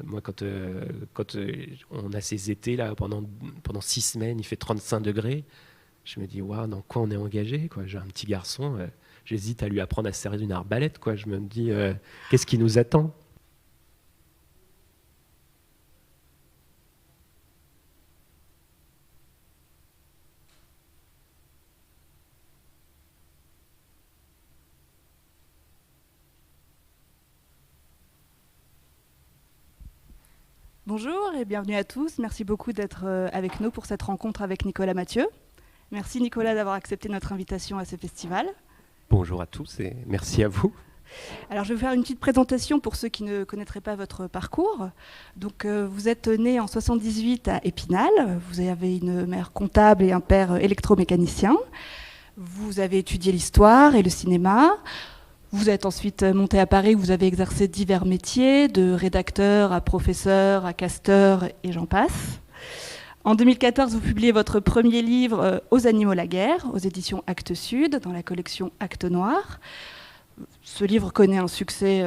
Moi, quand on a ces étés là, pendant 6 semaines, il fait 35 degrés. Je me dis, waouh, dans quoi on est engagé, quoi. J'ai un petit garçon, j'hésite à lui apprendre à se servir d'une arbalète, quoi. Je me dis, qu'est-ce qui nous attend? Bonjour et bienvenue à tous. Merci beaucoup d'être avec nous pour cette rencontre avec Nicolas Mathieu. Merci Nicolas d'avoir accepté notre invitation à ce festival. Bonjour à tous et merci à vous. Alors je vais faire une petite présentation pour ceux qui ne connaîtraient pas votre parcours. Donc vous êtes né en 78 à Épinal. Vous avez une mère comptable et un père électromécanicien. Vous avez étudié l'histoire et le cinéma. Vous êtes ensuite monté à Paris où vous avez exercé divers métiers, de rédacteur à professeur, à casteur et j'en passe. En 2014, vous publiez votre premier livre Aux animaux la guerre, aux éditions Actes Sud, dans la collection Actes Noirs. Ce livre connaît un succès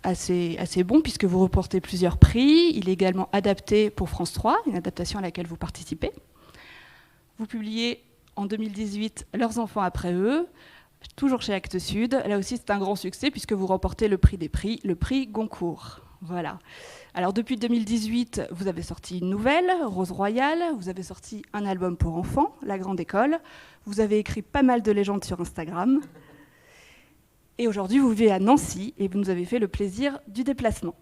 assez bon puisque vous remportez plusieurs prix. Il est également adapté pour France 3, une adaptation à laquelle vous participez. Vous publiez en 2018 Leurs enfants après eux, toujours chez Actes Sud. Là aussi, c'est un grand succès puisque vous remportez le prix des prix, le prix Goncourt. Voilà. Alors, depuis 2018, vous avez sorti une nouvelle, Rose Royale. Vous avez sorti un album pour enfants, La Grande École. Vous avez écrit pas mal de légendes sur Instagram. Et aujourd'hui, vous vivez à Nancy et vous nous avez fait le plaisir du déplacement.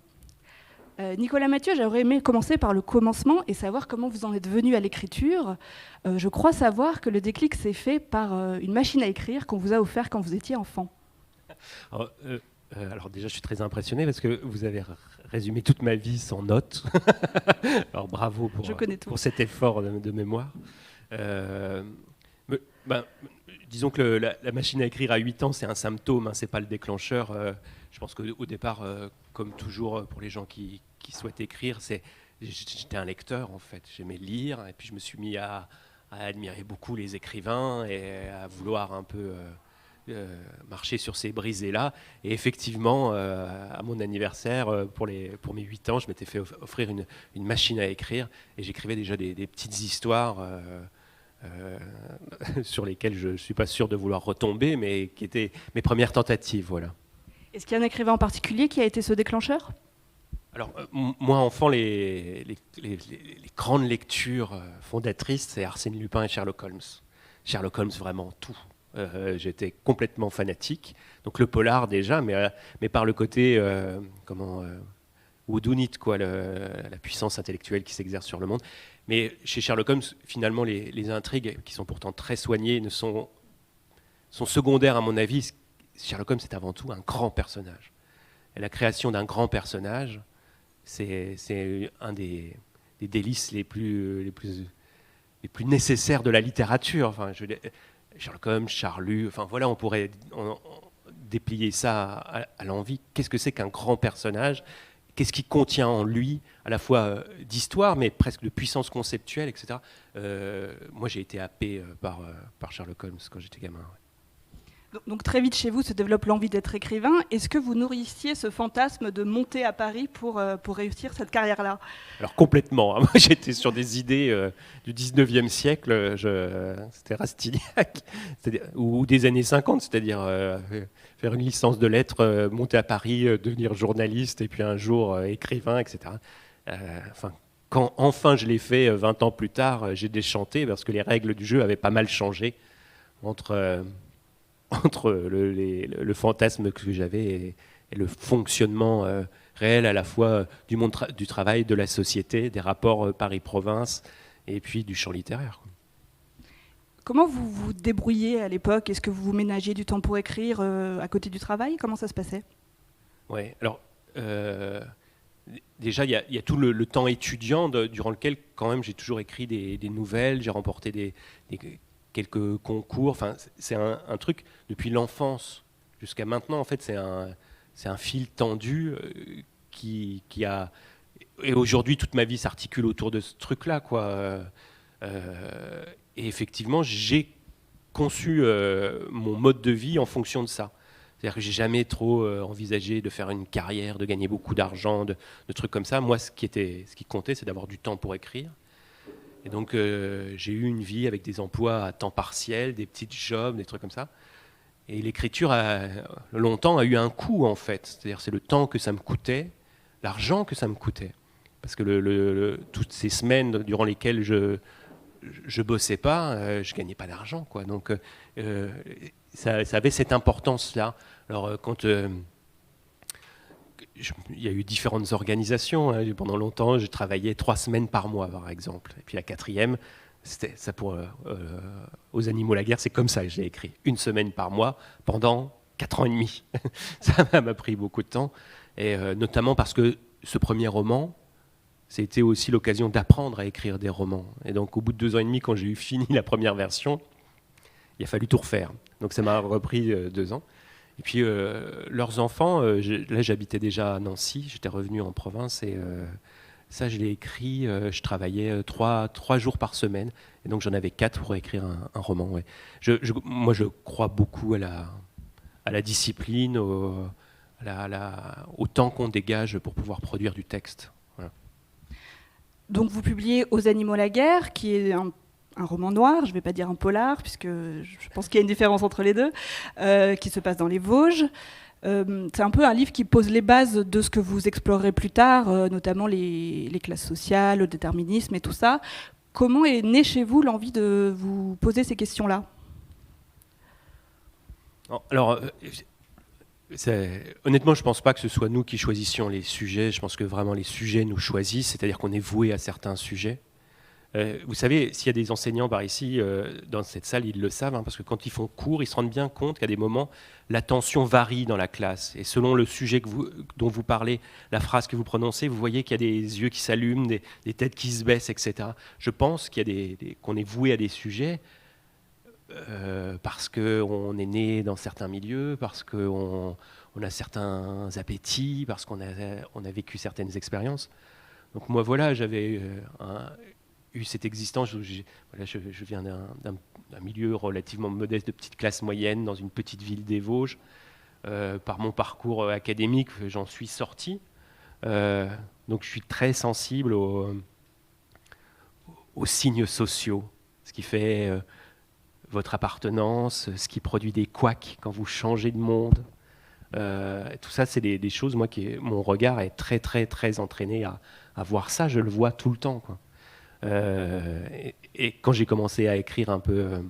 Nicolas Mathieu, j'aurais aimé commencer par le commencement et savoir comment vous en êtes venu à l'écriture. Je crois savoir que le déclic s'est fait par une machine à écrire qu'on vous a offert quand vous étiez enfant. Alors déjà, je suis très impressionné parce que vous avez résumé toute ma vie sans notes. Alors bravo pour cet effort de mémoire. Disons que la machine à écrire à 8 ans, c'est un symptôme, hein, c'est pas le déclencheur. Je pense qu'au départ, comme toujours pour les gens qui souhaitent écrire, j'étais un lecteur en fait. J'aimais lire et puis je me suis mis à admirer beaucoup les écrivains et à vouloir un peu marcher sur ces brisées-là. Et effectivement, à mon anniversaire, pour mes 8 ans, je m'étais fait offrir une machine à écrire et j'écrivais déjà des petites histoires sur lesquelles je ne suis pas sûr de vouloir retomber, mais qui étaient mes premières tentatives. Voilà. Est-ce qu'il y a un écrivain en particulier qui a été ce déclencheur ? Alors, moi, enfant, les grandes lectures fondatrices, c'est Arsène Lupin et Sherlock Holmes. Sherlock Holmes, vraiment tout. J'étais complètement fanatique. Donc le polar déjà, mais par le côté, whodunit, quoi, la puissance intellectuelle qui s'exerce sur le monde. Mais chez Sherlock Holmes, finalement, les intrigues, qui sont pourtant très soignées, sont secondaires à mon avis. Sherlock Holmes, c'est avant tout un grand personnage. Et la création d'un grand personnage, c'est un des délices les plus nécessaires de la littérature. Enfin, Sherlock Holmes, Charlus, enfin voilà, on pourrait déplier ça à l'envi. Qu'est-ce que c'est qu'un grand personnage ? Qu'est-ce qui contient en lui, à la fois d'histoire, mais presque de puissance conceptuelle, etc. Moi, j'ai été happé par Sherlock Holmes quand j'étais gamin. Ouais. Donc très vite chez vous se développe l'envie d'être écrivain. Est-ce que vous nourrissiez ce fantasme de monter à Paris pour réussir cette carrière-là ? Alors complètement. Hein. Moi j'étais sur des idées du 19e siècle, c'était Rastignac, ou des années 50, c'est-à-dire faire une licence de lettres, monter à Paris, devenir journaliste et puis un jour écrivain, etc. Quand enfin je l'ai fait 20 ans plus tard, j'ai déchanté parce que les règles du jeu avaient pas mal changé entre le fantasme que j'avais et le fonctionnement réel à la fois du monde du travail, de la société, des rapports Paris-Province et puis du champ littéraire. Comment vous vous débrouillez à l'époque ? Est-ce que vous vous ménagiez du temps pour écrire à côté du travail ? Comment ça se passait ? Oui, alors déjà il y a tout le temps étudiant durant lequel quand même j'ai toujours écrit des nouvelles, j'ai remporté quelques concours, enfin, c'est un truc depuis l'enfance jusqu'à maintenant. En fait, c'est un fil tendu qui a... Et aujourd'hui, toute ma vie s'articule autour de ce truc-là, quoi. Et effectivement, j'ai conçu mon mode de vie en fonction de ça. C'est-à-dire que j'ai jamais trop envisagé de faire une carrière, de gagner beaucoup d'argent, de trucs comme ça. Moi, ce qui comptait, c'est d'avoir du temps pour écrire. Et donc, j'ai eu une vie avec des emplois à temps partiel, des petits jobs, des trucs comme ça. Et l'écriture, longtemps, a eu un coût, en fait. C'est-à-dire, c'est le temps que ça me coûtait, l'argent que ça me coûtait. Parce que toutes ces semaines durant lesquelles je bossais pas, je gagnais pas d'argent, quoi. Donc, ça avait cette importance-là. Alors, quand il y a eu différentes organisations. Hein. Pendant longtemps, je travaillais 3 semaines par mois, par exemple. Et puis la 4e, c'était ça aux Animaux la guerre, c'est comme ça que j'ai écrit. 1 semaine par mois pendant 4 ans et demi. Ça m'a pris beaucoup de temps. Et notamment parce que ce premier roman, c'était aussi l'occasion d'apprendre à écrire des romans. Et donc, au bout de 2 ans et demi, quand j'ai eu fini la première version, il a fallu tout refaire. Donc, ça m'a repris 2 ans. Et puis, leurs enfants, là, j'habitais déjà à Nancy, j'étais revenu en province, et ça, je l'ai écrit, je travaillais 3 jours par semaine, et donc j'en avais 4 pour écrire un roman. Ouais. Moi, je crois beaucoup à la discipline, au temps qu'on dégage pour pouvoir produire du texte. Voilà. Donc vous publiez Aux Animaux la guerre, qui est un roman noir, je ne vais pas dire un polar, puisque je pense qu'il y a une différence entre les deux, qui se passe dans les Vosges. C'est un peu un livre qui pose les bases de ce que vous explorerez plus tard, notamment les classes sociales, le déterminisme et tout ça. Comment est née chez vous l'envie de vous poser ces questions-là ? Alors, honnêtement, je ne pense pas que ce soit nous qui choisissions les sujets. Je pense que vraiment les sujets nous choisissent, c'est-à-dire qu'on est voué à certains sujets. Vous savez, s'il y a des enseignants par ici, dans cette salle, ils le savent, hein, parce que quand ils font cours, ils se rendent bien compte qu'à des moments, l'attention varie dans la classe. Et selon le sujet dont vous parlez, la phrase que vous prononcez, vous voyez qu'il y a des yeux qui s'allument, des têtes qui se baissent, etc. Je pense qu'on est voué à des sujets parce qu'on est né dans certains milieux, parce qu'on a certains appétits, parce qu'on a vécu certaines expériences. Donc moi, voilà, j'avais eu cette existence. Je viens d'un milieu relativement modeste, de petite classe moyenne, dans une petite ville des Vosges. Par mon parcours académique, j'en suis sorti. Donc je suis très sensible aux signes sociaux, ce qui fait votre appartenance, ce qui produit des couacs quand vous changez de monde. Tout ça, c'est des choses, moi, mon regard est très, très, très entraîné à voir ça. Je le vois tout le temps, quoi. Et quand j'ai commencé à écrire un peu,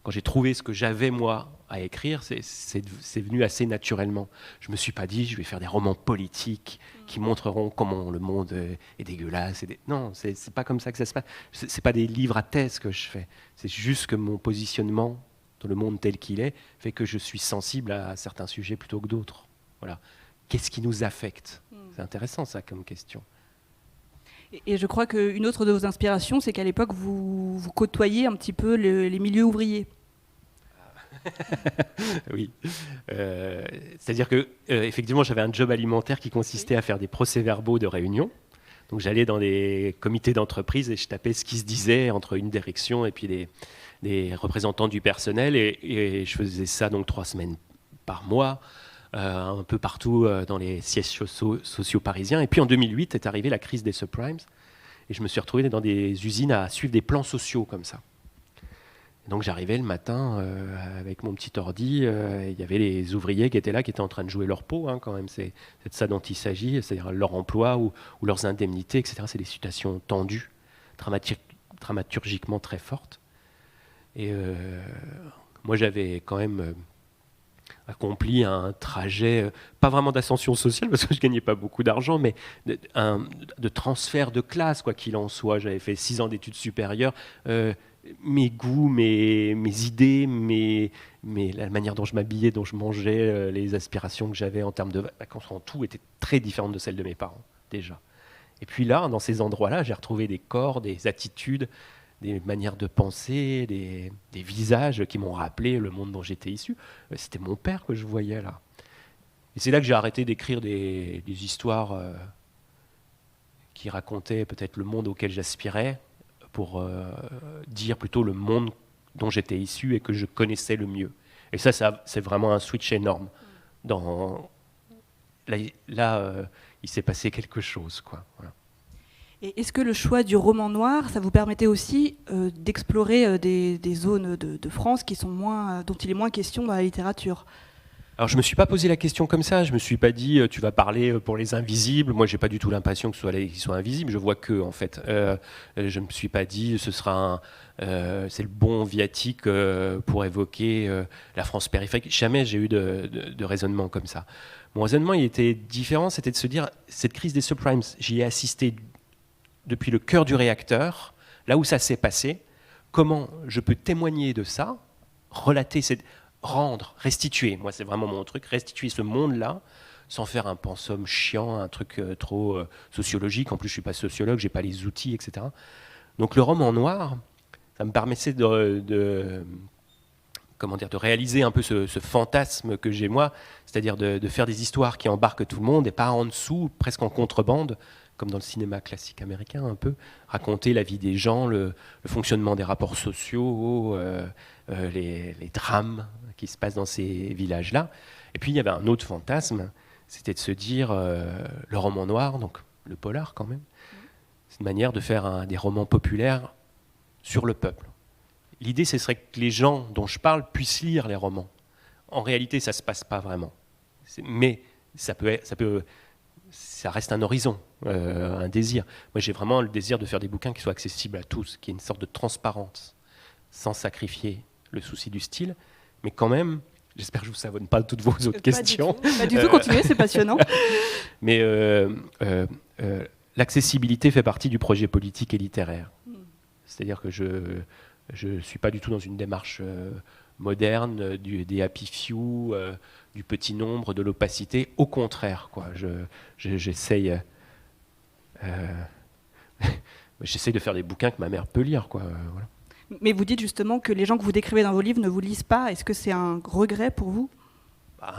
quand j'ai trouvé ce que j'avais moi à écrire, c'est venu assez naturellement. Je me suis pas dit je vais faire des romans politiques qui montreront comment le monde est dégueulasse. Non, c'est pas comme ça que ça se passe. C'est pas des livres à thèse que je fais. C'est juste que mon positionnement dans le monde tel qu'il est fait que je suis sensible à certains sujets plutôt que d'autres. Voilà. Qu'est-ce qui nous affecte ? C'est intéressant ça comme question. Et je crois qu'une autre de vos inspirations, c'est qu'à l'époque, vous côtoyez un petit peu les milieux ouvriers. Oui. C'est-à-dire que, effectivement, j'avais un job alimentaire qui consistait à faire des procès-verbaux de réunion. Donc j'allais dans des comités d'entreprise et je tapais ce qui se disait entre une direction et puis des représentants du personnel. Et je faisais ça donc 3 semaines par mois. Un peu partout dans les sièges sociaux parisiens. Et puis en 2008 est arrivée la crise des subprimes et je me suis retrouvé dans des usines à suivre des plans sociaux comme ça. Et donc j'arrivais le matin avec mon petit ordi, il y avait les ouvriers qui étaient là, qui étaient en train de jouer leur peau, hein, quand même, c'est de ça dont il s'agit, c'est-à-dire leur emploi ou leurs indemnités, etc. C'est des situations tendues, dramaturgiquement très fortes. Et moi j'avais quand même accompli un trajet, pas vraiment d'ascension sociale, parce que je ne gagnais pas beaucoup d'argent, mais de transfert de classe, quoi qu'il en soit. J'avais fait 6 ans d'études supérieures. Mes goûts, mes idées, la manière dont je m'habillais, dont je mangeais, les aspirations que j'avais en termes de vacances, en tout, étaient très différentes de celles de mes parents, déjà. Et puis là, dans ces endroits-là, j'ai retrouvé des corps, des attitudes, des manières de penser, des visages qui m'ont rappelé le monde dont j'étais issu. C'était mon père que je voyais là. Et c'est là que j'ai arrêté d'écrire des histoires qui racontaient peut-être le monde auquel j'aspirais, pour dire plutôt le monde dont j'étais issu et que je connaissais le mieux. Et ça c'est vraiment un switch énorme. Là, il s'est passé quelque chose, quoi. Voilà. Et est-ce que le choix du roman noir, ça vous permettait aussi d'explorer des zones de France dont il est moins question dans la littérature ? Alors je me suis pas posé la question comme ça, je me suis pas dit tu vas parler pour les invisibles, moi j'ai pas du tout l'impression que ce soit qu'ils soient invisibles, je vois qu'eux en fait. Je me suis pas dit c'est le bon viatique pour évoquer la France périphérique, jamais j'ai eu de raisonnement comme ça. Mon raisonnement il était différent, c'était de se dire cette crise des subprimes, j'y ai assisté depuis le cœur du réacteur, là où ça s'est passé, comment je peux témoigner de ça, relater restituer, moi c'est vraiment mon truc, restituer ce monde-là, sans faire un pensum chiant, un truc trop sociologique, en plus je ne suis pas sociologue, je n'ai pas les outils, etc. Donc le roman noir, ça me permettait de réaliser un peu ce fantasme que j'ai moi, c'est-à-dire de faire des histoires qui embarquent tout le monde et pas en dessous, presque en contrebande, comme dans le cinéma classique américain un peu, raconter la vie des gens, le fonctionnement des rapports sociaux, les drames qui se passent dans ces villages-là. Et puis il y avait un autre fantasme, c'était de se dire le roman noir, donc le polar quand même, c'est une manière de faire des romans populaires sur le peuple. L'idée, ce serait que les gens dont je parle puissent lire les romans. En réalité, ça ne se passe pas vraiment. Mais ça reste un horizon, un désir. Moi, j'ai vraiment le désir de faire des bouquins qui soient accessibles à tous, qui aient une sorte de transparence, sans sacrifier le souci du style, mais quand même, j'espère que je ne vous savonne pas toutes vos autres questions. Pas du tout, continuez, c'est passionnant. Mais l'accessibilité fait partie du projet politique et littéraire. C'est-à-dire que je ne suis pas du tout dans une démarche moderne, des happy few, du petit nombre, de l'opacité. Au contraire, quoi. J'essaye de faire des bouquins que ma mère peut lire, quoi. Voilà. Mais vous dites justement que les gens que vous décrivez dans vos livres ne vous lisent pas. Est-ce que c'est un regret pour vous ?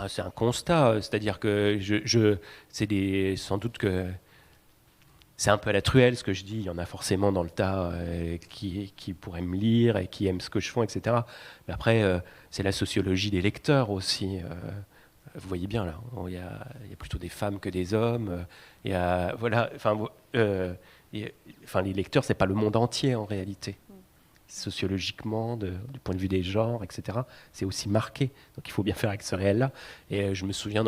C'est un constat, c'est-à-dire que sans doute que c'est un peu à la truelle ce que je dis, il y en a forcément dans le tas qui pourraient me lire et qui aiment ce que je fais, etc. Mais après, c'est la sociologie des lecteurs aussi. Vous voyez bien là, il y a plutôt des femmes que des hommes. Voilà, les lecteurs, c'est pas le monde entier en réalité. Sociologiquement, du point de vue des genres, etc., c'est aussi marqué. Donc il faut bien faire avec ce réel-là. Et je me souviens,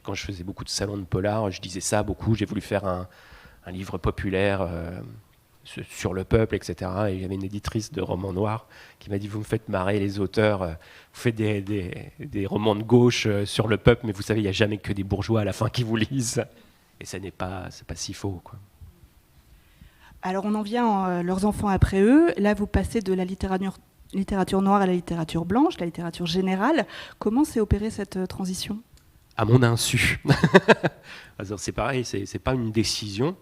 quand je faisais beaucoup de salons de polar, je disais ça beaucoup, j'ai voulu faire un livre populaire sur le peuple, etc. Et il y avait une éditrice de romans noirs qui m'a dit « Vous me faites marrer les auteurs, vous faites des romans de gauche sur le peuple, mais vous savez, il n'y a jamais que des bourgeois à la fin qui vous lisent. » Et c'est pas si faux, quoi. Alors on en vient à leurs enfants après eux. Là, vous passez de la littérature noire à la littérature blanche, la littérature générale. Comment s'est opérée cette transition ? À mon insu. C'est pareil, c'est pas une décision.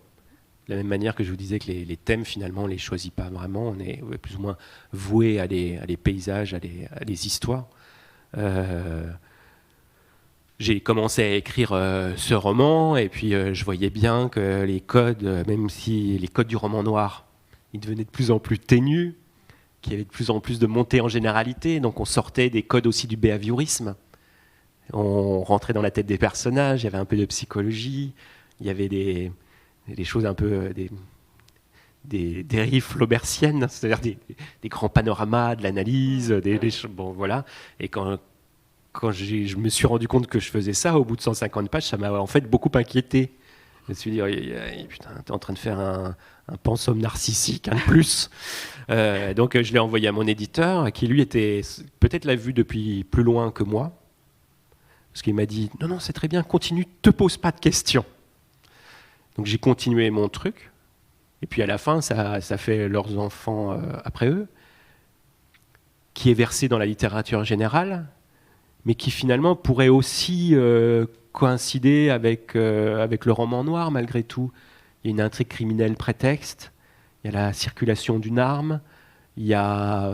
De la même manière que je vous disais que les thèmes, finalement, on ne les choisit pas vraiment. On est plus ou moins voué à des paysages, à des histoires. J'ai commencé à écrire ce roman, et puis je voyais bien que les codes, même si les codes du roman noir, ils devenaient de plus en plus ténus, qu'il y avait de plus en plus de montées en généralité, donc on sortait des codes aussi du behaviorisme. On rentrait dans la tête des personnages, il y avait un peu de psychologie, il y avait des choses un peu, des dérives flaubertiennes, c'est-à-dire des grands panoramas, de l'analyse, bon voilà. Et quand je me suis rendu compte que je faisais ça, au bout de 150 pages, ça m'a en fait beaucoup inquiété. Je me suis dit, putain, t'es en train de faire un pensum narcissique, un de plus. Donc je l'ai envoyé à mon éditeur, qui lui peut-être l'a vu depuis plus loin que moi, parce qu'il m'a dit, non, c'est très bien, continue, te pose pas de questions. Donc j'ai continué mon truc, et puis à la fin, ça fait leurs enfants après eux, qui est versé dans la littérature générale, mais qui finalement pourrait aussi coïncider avec le roman noir malgré tout. Il y a une intrigue criminelle prétexte, il y a la circulation d'une arme, il y a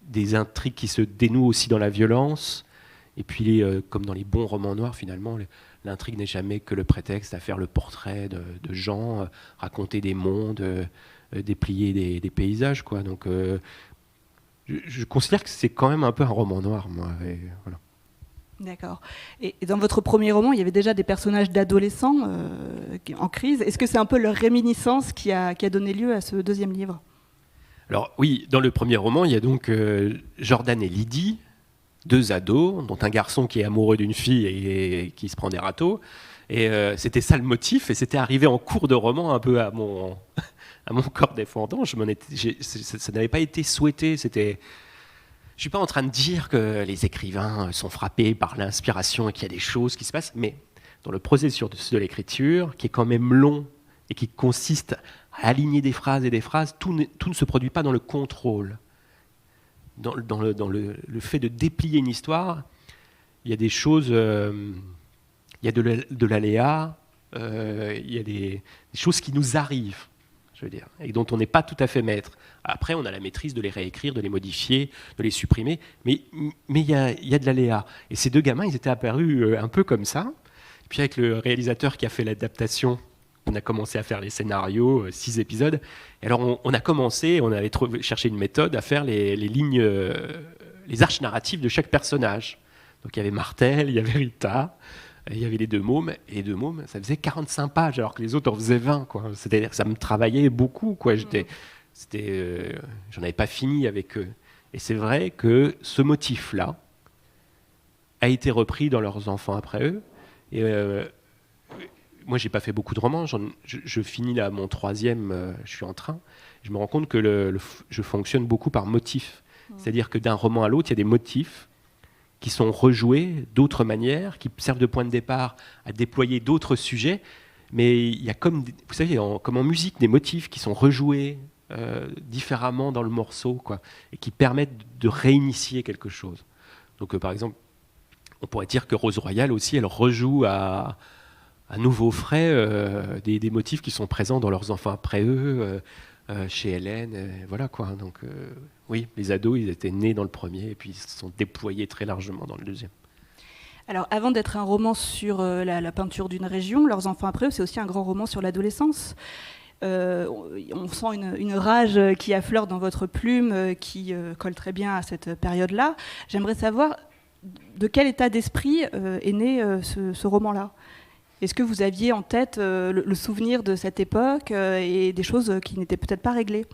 des intrigues qui se dénouent aussi dans la violence, et puis comme dans les bons romans noirs finalement, l'intrigue n'est jamais que le prétexte à faire le portrait de gens, raconter des mondes, déplier des paysages, quoi. Donc je considère que c'est quand même un peu un roman noir, moi. Et voilà. D'accord. Et dans votre premier roman, il y avait déjà des personnages d'adolescents en crise. Est-ce que c'est un peu leur réminiscence qui a donné lieu à ce deuxième livre ? Alors oui, dans le premier roman, il y a donc Jordan et Lydie, 2 ados, dont un garçon qui est amoureux d'une fille et qui se prend des râteaux. Et c'était ça le motif, et c'était arrivé en cours de roman un peu à mon corps défendant. Ça n'avait pas été souhaité. Je suis pas en train de dire que les écrivains sont frappés par l'inspiration et qu'il y a des choses qui se passent, mais dans le processus de l'écriture, qui est quand même long et qui consiste à aligner des phrases et des phrases, tout ne se produit pas dans le contrôle. Dans le fait de déplier une histoire, il y a des choses, il y a de l'aléa, il y a des choses qui nous arrivent, je veux dire, et dont on n'est pas tout à fait maître. Après, on a la maîtrise de les réécrire, de les modifier, de les supprimer, mais il y a de l'aléa. Et ces 2 gamins, ils étaient apparus un peu comme ça. Et puis avec le réalisateur qui a fait l'adaptation, on a commencé à faire les scénarios, 6 épisodes. Et alors on a commencé, on avait cherché une méthode à faire les lignes, les arches narratives de chaque personnage. Donc il y avait Martel, il y avait Rita, il y avait les 2 mômes. Et les 2 mômes, ça faisait 45 pages, alors que les autres en faisaient 20. Quoi. C'est-à-dire que ça me travaillait beaucoup. Quoi. J'en avais pas fini avec eux. Et c'est vrai que ce motif-là a été repris dans Leurs enfants après eux. Et moi, j'ai pas fait beaucoup de romans. Je finis là mon 3e, je suis en train. Je me rends compte que je fonctionne beaucoup par motif. C'est-à-dire que d'un roman à l'autre, il y a des motifs qui sont rejoués d'autres manières, qui servent de point de départ à déployer d'autres sujets. Mais il y a comme, vous savez, comme en musique, des motifs qui sont rejoués différemment dans le morceau, quoi, et qui permettent de réinitier quelque chose. Donc, par exemple, on pourrait dire que Rose Royale aussi, elle rejoue à nouveau frais des motifs qui sont présents dans Leurs enfants après eux, chez Hélène, voilà quoi. Donc, oui, les ados, ils étaient nés dans le premier et puis ils se sont déployés très largement dans le deuxième. Alors, avant d'être un roman sur la peinture d'une région, Leurs enfants après eux, c'est aussi un grand roman sur l'adolescence. On sent une rage qui affleure dans votre plume, qui colle très bien à cette période-là. J'aimerais savoir de quel état d'esprit est né ce roman-là. Est-ce que vous aviez en tête le souvenir de cette époque et des choses qui n'étaient peut-être pas réglées ?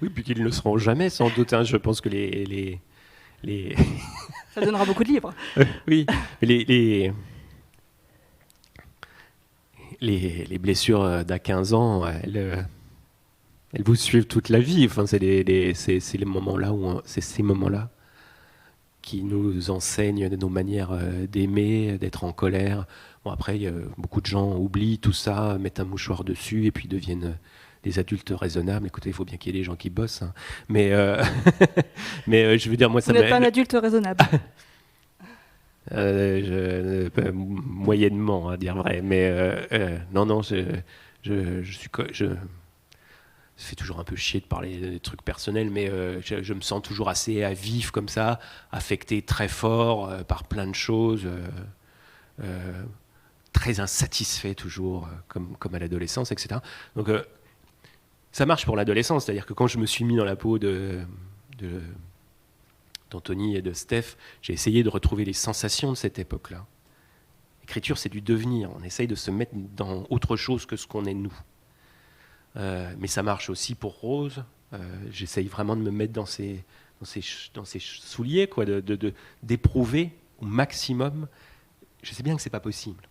Oui, puis qu'ils ne le seront jamais, sans doute. Hein. Je pense que les... Ça donnera beaucoup de livres. Oui, les blessures d'à 15 ans, elles vous suivent toute la vie. Enfin, c'est les moments-là c'est ces moments-là qui nous enseignent nos manières d'aimer, d'être en colère. Bon, après, beaucoup de gens oublient tout ça, mettent un mouchoir dessus et puis deviennent des adultes raisonnables. Écoutez, il faut bien qu'il y ait des gens qui bossent. Hein. Mais, mais je veux dire, moi, ça Vous n'êtes pas un adulte raisonnable. Moyennement, à dire vrai. Mais non, je fais toujours un peu chier de parler des trucs personnels, mais je me sens toujours assez à vif comme ça, affecté très fort par plein de choses, très insatisfait toujours, comme à l'adolescence, etc. Donc ça marche pour l'adolescence, c'est-à-dire que quand je me suis mis dans la peau d'Anthony et de Steph, j'ai essayé de retrouver les sensations de cette époque-là. L'écriture, c'est du devenir, on essaye de se mettre dans autre chose que ce qu'on est nous. Mais ça marche aussi pour Rose. J'essaye vraiment de me mettre dans ses souliers, quoi, d'éprouver au maximum. Je sais bien que c'est pas possible,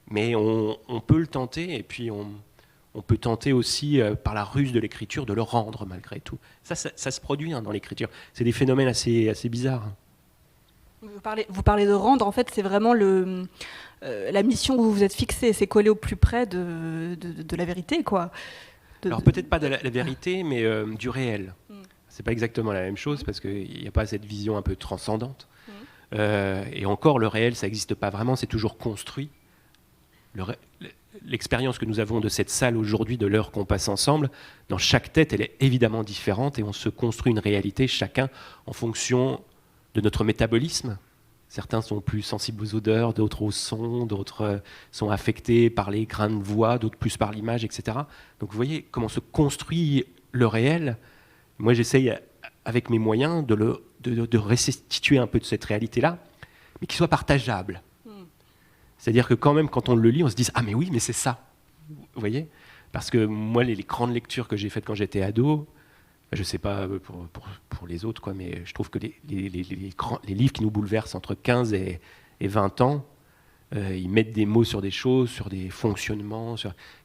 mais on peut le tenter, et puis on peut tenter aussi par la ruse de l'écriture de le rendre malgré tout. Ça se produit dans l'écriture. C'est des phénomènes assez bizarres. Vous parlez de rendre, en fait, c'est vraiment la mission où vous vous êtes fixé, c'est coller au plus près de la vérité, quoi. Alors peut-être pas de la vérité, mais du réel. C'est pas exactement la même chose, parce qu'il n'y a pas cette vision un peu transcendante. Et encore, le réel, ça n'existe pas vraiment, c'est toujours construit. L'expérience que nous avons de cette salle aujourd'hui, de l'heure qu'on passe ensemble, dans chaque tête, elle est évidemment différente, et on se construit une réalité, chacun, en fonction de notre métabolisme. Certains sont plus sensibles aux odeurs, d'autres au son, d'autres sont affectés par les grains de voix, d'autres plus par l'image, etc. Donc vous voyez comment se construit le réel Moi, j'essaye, avec mes moyens, de restituer un peu de cette réalité-là, mais qui soit partageable. C'est-à-dire que quand même, quand on le lit, on se dit « Ah mais oui, mais c'est ça !» Vous voyez ? Parce que moi, les grandes lectures que j'ai faites quand j'étais ado, je ne sais pas pour les autres, quoi, mais je trouve que les livres qui nous bouleversent entre 15 et 20 ans, ils mettent des mots sur des choses, sur des fonctionnements,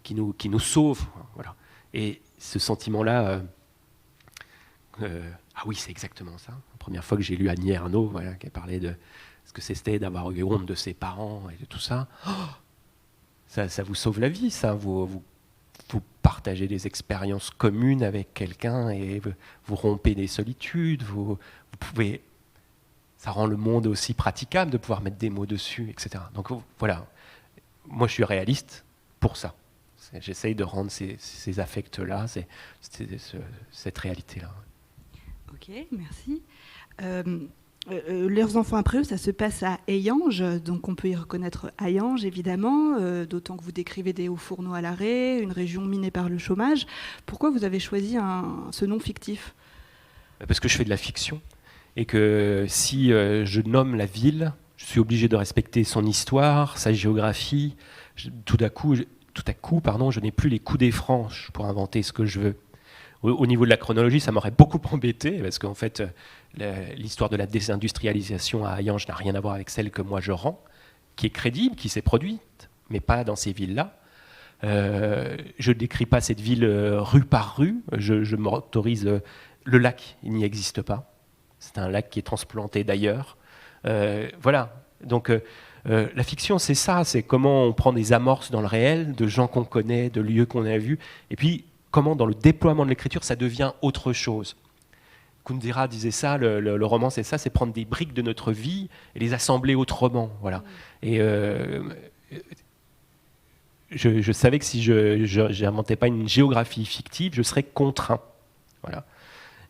qui nous sauvent. Voilà. Et ce sentiment-là, ah oui, c'est exactement ça. La première fois que j'ai lu Annie Ernaux, voilà, qui parlait de ce que c'était d'avoir eu honte de ses parents et de tout ça, ça vous sauve la vie, ça. Vous partagez des expériences communes avec quelqu'un et vous rompez des solitudes. Vous pouvez, ça rend le monde aussi praticable de pouvoir mettre des mots dessus, etc. Donc voilà, moi je suis réaliste pour ça. J'essaye de rendre ces affects-là, cette réalité-là. Ok, merci. Leurs enfants après eux, ça se passe à Hayange, donc on peut y reconnaître Hayange évidemment, d'autant que vous décrivez des hauts fourneaux à l'arrêt, une région minée par le chômage. Pourquoi vous avez choisi ce nom fictif ? Parce que je fais de la fiction et que si je nomme la ville, je suis obligé de respecter son histoire, sa géographie. Tout à coup, je n'ai plus les coudées franches pour inventer ce que je veux. Au niveau de la chronologie, ça m'aurait beaucoup embêté, parce qu'en fait, l'histoire de la désindustrialisation à Hayange n'a rien à voir avec celle que moi je rends, qui est crédible, qui s'est produite, mais pas dans ces villes-là. Je ne décris pas cette ville rue par rue, je m'autorise... le lac, il n'y existe pas. C'est un lac qui est transplanté d'ailleurs. Voilà, donc la fiction, c'est ça, c'est comment on prend des amorces dans le réel, de gens qu'on connaît, de lieux qu'on a vus, et puis comment dans le déploiement de l'écriture, ça devient autre chose. Kundera disait ça, le roman c'est ça, c'est prendre des briques de notre vie et les assembler autrement. Voilà. Et je savais que si je n'inventais pas une géographie fictive, je serais contraint. Voilà.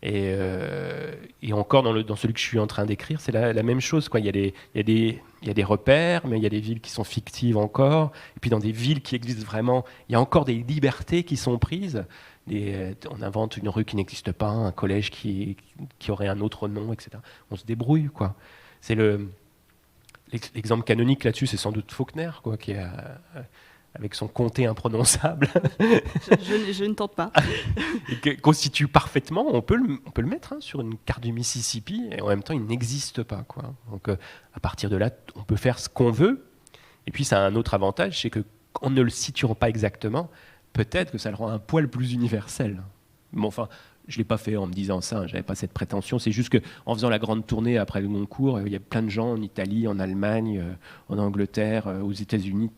Et encore dans celui que je suis en train d'écrire, c'est la même chose, quoi. Il y a des repères, mais il y a des villes qui sont fictives encore. Et puis dans des villes qui existent vraiment, il y a encore des libertés qui sont prises. On invente une rue qui n'existe pas, un collège qui aurait un autre nom, etc. On se débrouille, quoi. C'est l'exemple canonique là-dessus, c'est sans doute Faulkner, quoi, qui est avec son comté imprononçable. Je ne tente pas. Et qui constitue parfaitement, on peut le mettre sur une carte du Mississippi, et en même temps, il n'existe pas, quoi. Donc, à partir de là, on peut faire ce qu'on veut. Et puis, ça a un autre avantage, c'est qu'en ne le situant pas exactement, peut-être que ça le rend un poil plus universel. Bon, enfin, je ne l'ai pas fait en me disant ça, je n'avais pas cette prétention. C'est juste qu'en faisant la grande tournée après le Goncourt, il y a plein de gens en Italie, en Allemagne, en Angleterre, aux États-Unis,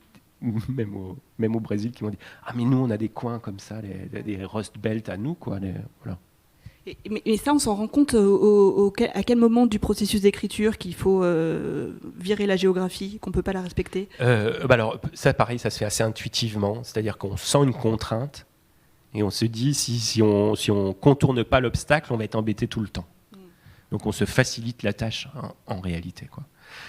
même au Brésil, qui m'ont dit « Ah, mais nous, on a des coins comme ça, des Rust Belt à nous, quoi. » Voilà. Mais ça, on s'en rend compte à quel moment du processus d'écriture qu'il faut virer la géographie, qu'on ne peut pas la respecter ? Alors, ça, pareil, ça se fait assez intuitivement. C'est-à-dire qu'on sent une contrainte et on se dit si on contourne pas l'obstacle, on va être embêté tout le temps. Donc, on se facilite la tâche en réalité, quoi.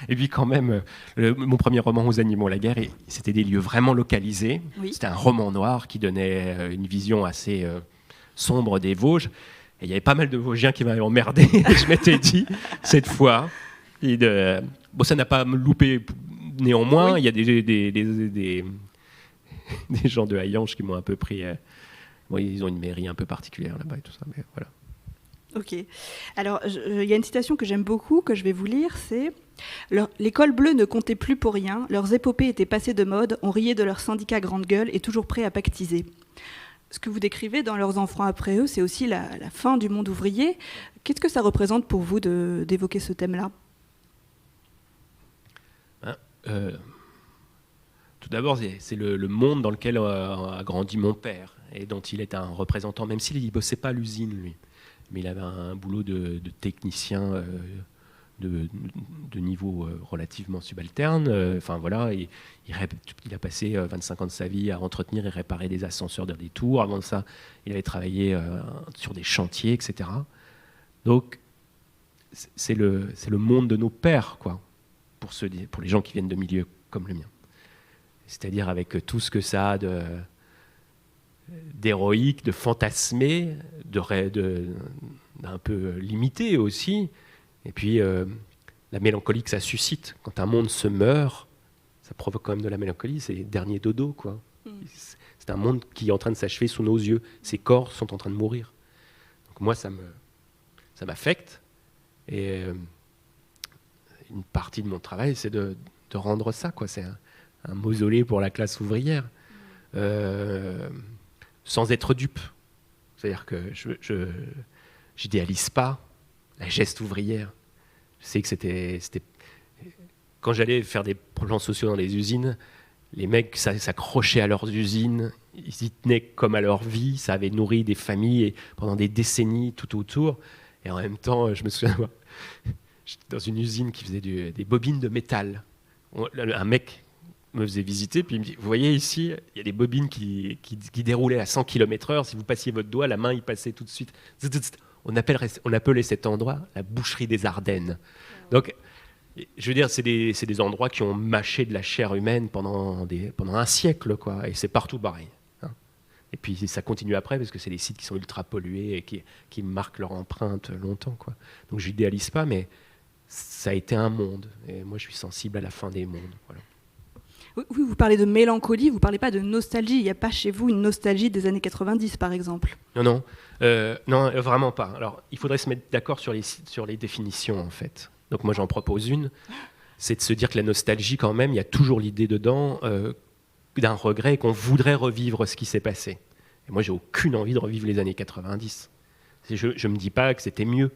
Et puis quand même, mon premier roman, Aux animaux, la guerre, c'était des lieux vraiment localisés. Oui. C'était un roman noir qui donnait une vision assez sombre des Vosges. Et il y avait pas mal de Vosgiens qui m'avaient emmerdé. Je m'étais dit, cette fois, bon, ça n'a pas me loupé néanmoins. Oui. Il y a des gens de Hayange qui m'ont un peu pris... bon, ils ont une mairie un peu particulière là-bas et tout ça, mais voilà. Ok. Alors, il y a une citation que j'aime beaucoup, que je vais vous lire, c'est « L'école bleue ne comptait plus pour rien, leurs épopées étaient passées de mode, on riait de leur syndicat grande gueule et toujours prêts à pactiser. » Ce que vous décrivez dans Leurs enfants après eux, c'est aussi la fin du monde ouvrier. Qu'est-ce que ça représente pour vous d'évoquer ce thème-là ? Tout d'abord, c'est le monde dans lequel a grandi mon père et dont il est un représentant, même s'il ne bossait pas à l'usine, lui. Mais il avait un boulot de technicien de niveau relativement subalterne. Enfin voilà, il a passé 25 ans de sa vie à entretenir et réparer des ascenseurs dans des tours. Avant ça, il avait travaillé sur des chantiers, etc. Donc, c'est le monde de nos pères, quoi, pour les gens qui viennent de milieux comme le mien. C'est-à-dire avec tout ce que ça a d'héroïque, de fantasmé, d'un peu limité aussi. Et puis, la mélancolie que ça suscite. Quand un monde se meurt, ça provoque quand même de la mélancolie. C'est les derniers dodos, quoi. C'est un monde qui est en train de s'achever sous nos yeux. Ces corps sont en train de mourir. Donc moi, ça m'affecte. Et une partie de mon travail, c'est de rendre ça, quoi. C'est un mausolée pour la classe ouvrière. Sans être dupe. C'est-à-dire que je n'idéalise pas la geste ouvrière. Je sais que c'était... Quand j'allais faire des plans sociaux dans les usines, les mecs s'accrochaient à leurs usines, ils y tenaient comme à leur vie, ça avait nourri des familles et pendant des décennies tout autour. Et en même temps, je me souviens, j'étais dans une usine qui faisait des bobines de métal. Un mec me faisait visiter, puis il me dit, vous voyez ici, il y a des bobines qui déroulaient à 100 km/h. Si vous passiez votre doigt, la main, il passait tout de suite. On appelait cet endroit la boucherie des Ardennes. Donc, je veux dire, c'est des endroits qui ont mâché de la chair humaine pendant un siècle, quoi. Et c'est partout pareil. Hein. Et puis ça continue après, parce que c'est des sites qui sont ultra pollués et qui marquent leur empreinte longtemps, quoi. Donc je n'idéalise pas, mais ça a été un monde. Et moi, je suis sensible à la fin des mondes. Voilà. Oui, vous parlez de mélancolie, vous ne parlez pas de nostalgie. Il n'y a pas chez vous une nostalgie des années 90, par exemple? Non, vraiment pas. Alors, il faudrait se mettre d'accord sur les définitions, en fait. Donc moi, j'en propose une. C'est de se dire que la nostalgie, quand même, il y a toujours l'idée dedans d'un regret, qu'on voudrait revivre ce qui s'est passé. Et moi, j'ai aucune envie de revivre les années 90. Je ne me dis pas que c'était mieux.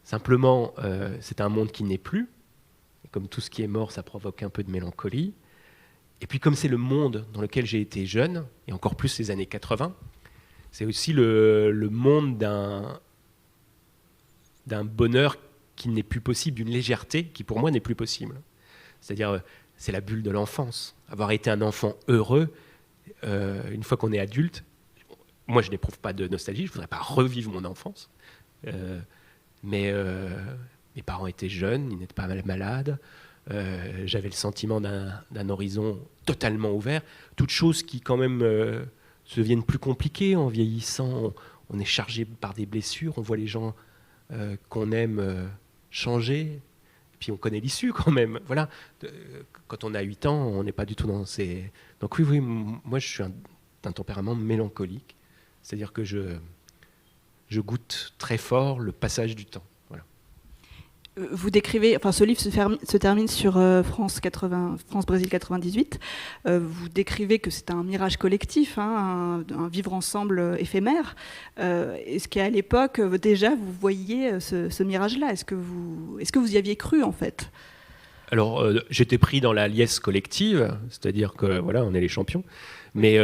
Simplement, c'est un monde qui n'est plus. Et comme tout ce qui est mort, ça provoque un peu de mélancolie. Et puis comme c'est le monde dans lequel j'ai été jeune, et encore plus les années 80, c'est aussi le monde d'un bonheur qui n'est plus possible, d'une légèreté qui pour moi n'est plus possible. C'est-à-dire, c'est la bulle de l'enfance. Avoir été un enfant heureux, une fois qu'on est adulte, moi je n'éprouve pas de nostalgie, je ne voudrais pas revivre mon enfance. Mais mes parents étaient jeunes, ils n'étaient pas malades. J'avais le sentiment d'un horizon totalement ouvert. Toutes choses qui quand même se deviennent plus compliquées en vieillissant. On est chargé par des blessures, on voit les gens qu'on aime changer, puis on connaît l'issue quand même. Voilà. Quand on a 8 ans, on n'est pas du tout dans ces... Donc oui, moi je suis d'un tempérament mélancolique. C'est-à-dire que je goûte très fort le passage du temps. Voilà. Vous décrivez, enfin ce livre se termine sur France-Brésil 98. Vous décrivez que c'est un mirage collectif, hein, un vivre ensemble éphémère. Est-ce qu'à l'époque, déjà, vous voyiez ce mirage-là? Est-ce que vous y aviez cru, en fait? Alors, j'étais pris dans la liesse collective, c'est-à-dire que voilà, on est les champions. Mais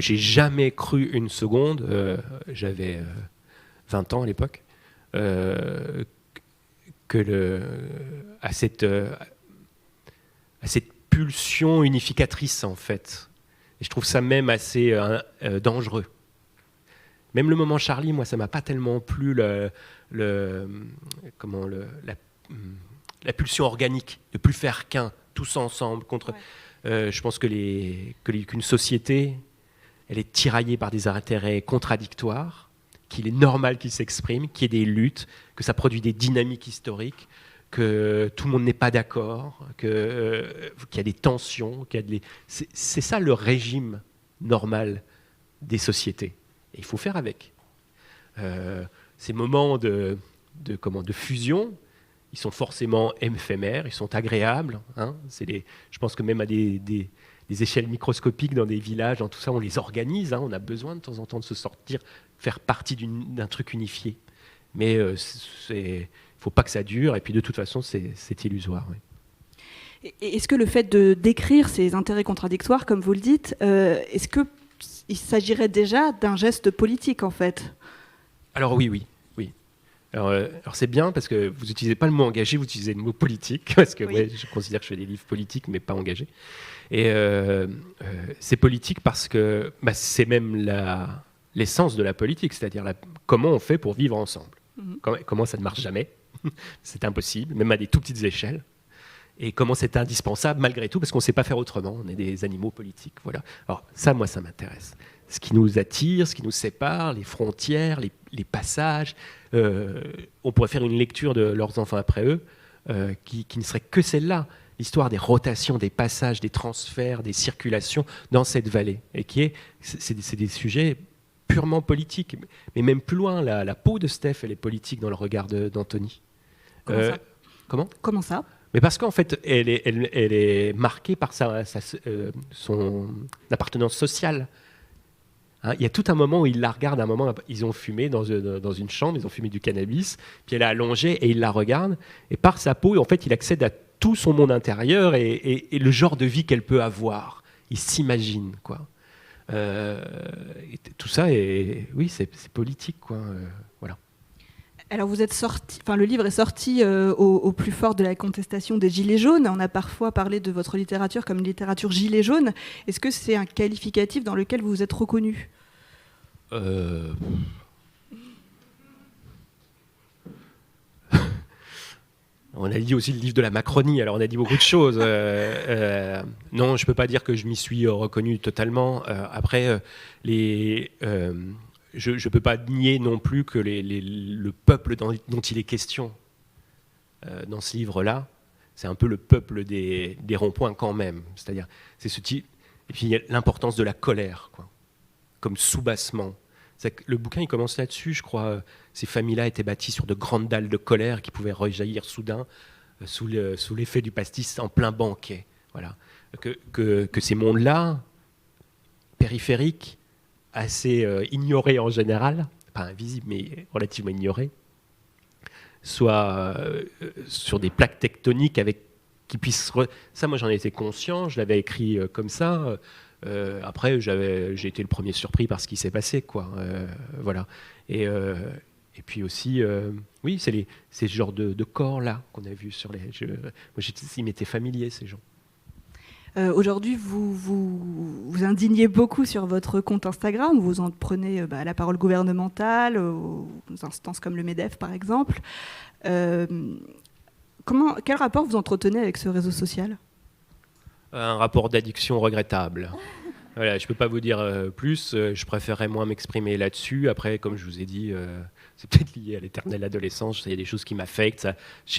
j'ai jamais cru une seconde, j'avais 20 ans à l'époque, à cette pulsion unificatrice, en fait. Et je trouve ça même assez dangereux. Même le moment Charlie, moi, ça m'a pas tellement plu la pulsion organique, de plus faire qu'un, tous ensemble, contre... Ouais. Je pense qu'une société, elle est tiraillée par des intérêts contradictoires, qu'il est normal qu'ils s'expriment, qu'il y ait des luttes, que ça produit des dynamiques historiques, que tout le monde n'est pas d'accord, qu'il y a des tensions, c'est ça le régime normal des sociétés. Et il faut faire avec. Ces moments de fusion, ils sont forcément éphémères, ils sont agréables. Hein, je pense que même à des échelles microscopiques dans des villages, dans tout ça, on les organise. Hein, on a besoin de temps en temps de se sortir, faire partie d'un truc unifié. Mais il ne faut pas que ça dure. Et puis de toute façon, c'est illusoire. Oui. Et est-ce que le fait de décrire ces intérêts contradictoires, comme vous le dites, est-ce qu'il s'agirait déjà d'un geste politique, en fait? Alors oui. Alors c'est bien parce que vous n'utilisez pas le mot engagé, vous utilisez le mot politique, parce que ouais, je considère que je fais des livres politiques, mais pas engagés. Et c'est politique parce que c'est même l'essence de la politique, c'est-à-dire comment on fait pour vivre ensemble. Comment ça ne marche jamais, c'est impossible, même à des tout petites échelles. Et comment c'est indispensable malgré tout, parce qu'on ne sait pas faire autrement, on est des animaux politiques. Voilà. Alors ça, moi, ça m'intéresse. ce qui nous attire, ce qui nous sépare, les frontières, les passages. On pourrait faire une lecture de leurs enfants après eux qui ne serait que celle-là, l'histoire des rotations, des passages, des transferts, des circulations dans cette vallée, et c'est des sujets purement politiques, mais même plus loin, la peau de Steph, elle est politique dans le regard d'Anthony. Comment ça? Mais parce qu'en fait, elle est marquée par son appartenance sociale. Hein, il y a tout un moment où il la regarde, un moment, ils ont fumé dans une chambre, ils ont fumé du cannabis, puis elle est allongée et il la regarde, et par sa peau, en fait, il accède à tout son monde intérieur et le genre de vie qu'elle peut avoir. Il s'imagine, quoi. Tout ça, oui, c'est politique, quoi. Voilà. Alors vous êtes sorti, le livre est sorti au plus fort de la contestation des Gilets jaunes. On a parfois parlé de votre littérature comme littérature Gilets jaunes. Est-ce que c'est un qualificatif dans lequel vous vous êtes reconnu? On a dit aussi le livre de la Macronie, alors on a dit beaucoup de choses. Non, je ne peux pas dire que je m'y suis reconnu totalement. Après, je ne peux pas nier non plus que le peuple dont il est question dans ce livre-là, c'est un peu le peuple des ronds-points quand même. C'est-à-dire, c'est ce type. Et puis il y a l'importance de la colère, quoi, comme soubassement. Le bouquin, il commence là-dessus, je crois. Ces familles-là étaient bâties sur de grandes dalles de colère qui pouvaient rejaillir soudain sous l'effet du pastis en plein banquet. Voilà. Que ces mondes-là, périphériques, assez ignorés en général, pas invisibles, mais relativement ignorés, soient sur des plaques tectoniques qui puissent... Ça, moi, j'en étais conscient, je l'avais écrit comme ça. Après, j'ai été le premier surpris par ce qui s'est passé, quoi. Voilà. Et puis aussi, oui, c'est ce genre de corps-là qu'on a vu sur les... Ils m'étaient familiers, ces gens. Aujourd'hui, vous indignez beaucoup sur votre compte Instagram, vous en prenez à la parole gouvernementale, aux instances comme le MEDEF, par exemple. Quel rapport vous entretenez avec ce réseau social ? Un rapport d'addiction regrettable. Voilà, je ne peux pas vous dire plus, je préférerais moins m'exprimer là-dessus. Après, comme je vous ai dit, c'est peut-être lié à l'éternelle adolescence, il y a des choses qui m'affectent.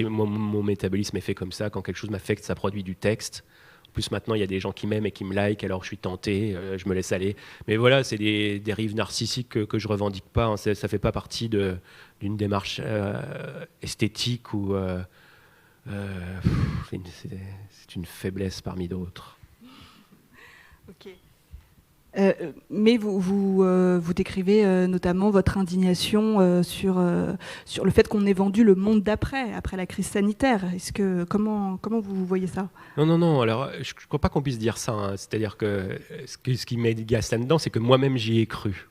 Mon métabolisme est fait comme ça, quand quelque chose m'affecte, ça produit du texte. En plus, maintenant, il y a des gens qui m'aiment et qui me like, alors je suis tenté, je me laisse aller. Mais voilà, c'est des dérives narcissiques que je ne revendique pas, hein. Ça ne fait pas partie d'une démarche esthétique ou... c'est une faiblesse parmi d'autres. Ok. Mais vous décrivez notamment votre indignation sur le fait qu'on ait vendu le monde après la crise sanitaire. Comment vous voyez ça ? Non. Alors, je ne crois pas qu'on puisse dire ça. Hein. C'est-à-dire que ce qui m'agace là-dedans, c'est que moi-même j'y ai cru.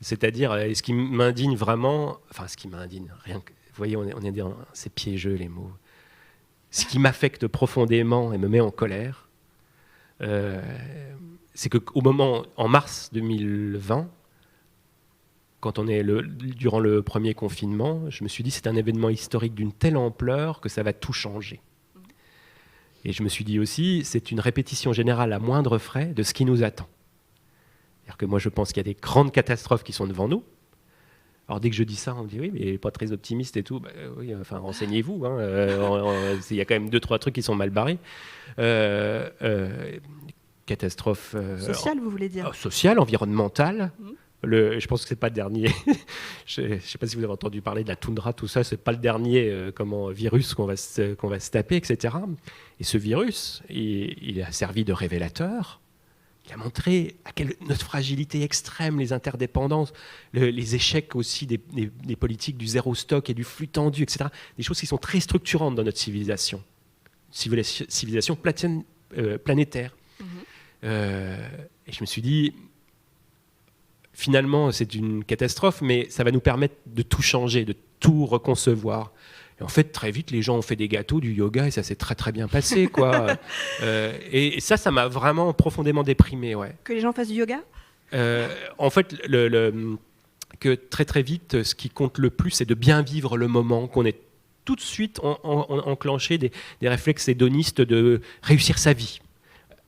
C'est-à-dire, ce qui m'indigne vraiment, enfin, ce qui m'indigne, rien que. Vous voyez, c'est piégeux les mots. Ce qui m'affecte profondément et me met en colère, c'est qu'au moment, en mars 2020, quand on est durant le premier confinement, je me suis dit c'est un événement historique d'une telle ampleur que ça va tout changer. Et je me suis dit aussi, c'est une répétition générale à moindre frais de ce qui nous attend. C'est-à-dire que moi, je pense qu'il y a des grandes catastrophes qui sont devant nous. Alors dès que je dis ça, on me dit oui, mais pas très optimiste et tout. Bah, oui, enfin renseignez-vous. Hein, il y a quand même 2-3 trucs qui sont mal barrés. Catastrophe sociale, vous voulez dire? Sociale, environnementale. Je pense que c'est pas le dernier. Je ne sais pas si vous avez entendu parler de la toundra, tout ça. C'est pas le dernier virus qu'on va se taper, etc. Et ce virus, il a servi de révélateur. Il a montré notre fragilité extrême, les interdépendances, les échecs aussi des politiques du zéro stock et du flux tendu, etc. Des choses qui sont très structurantes dans notre civilisation. Civilisation planétaire. Et je me suis dit, finalement, c'est une catastrophe, mais ça va nous permettre de tout changer, de tout reconcevoir. Et en fait, très vite, les gens ont fait des gâteaux, du yoga, et ça s'est très très bien passé, quoi. Et ça m'a vraiment profondément déprimé, ouais. Que les gens fassent du yoga ? En fait, que très très vite, ce qui compte le plus, c'est de bien vivre le moment, qu'on ait tout de suite enclenché des réflexes hédonistes de réussir sa vie.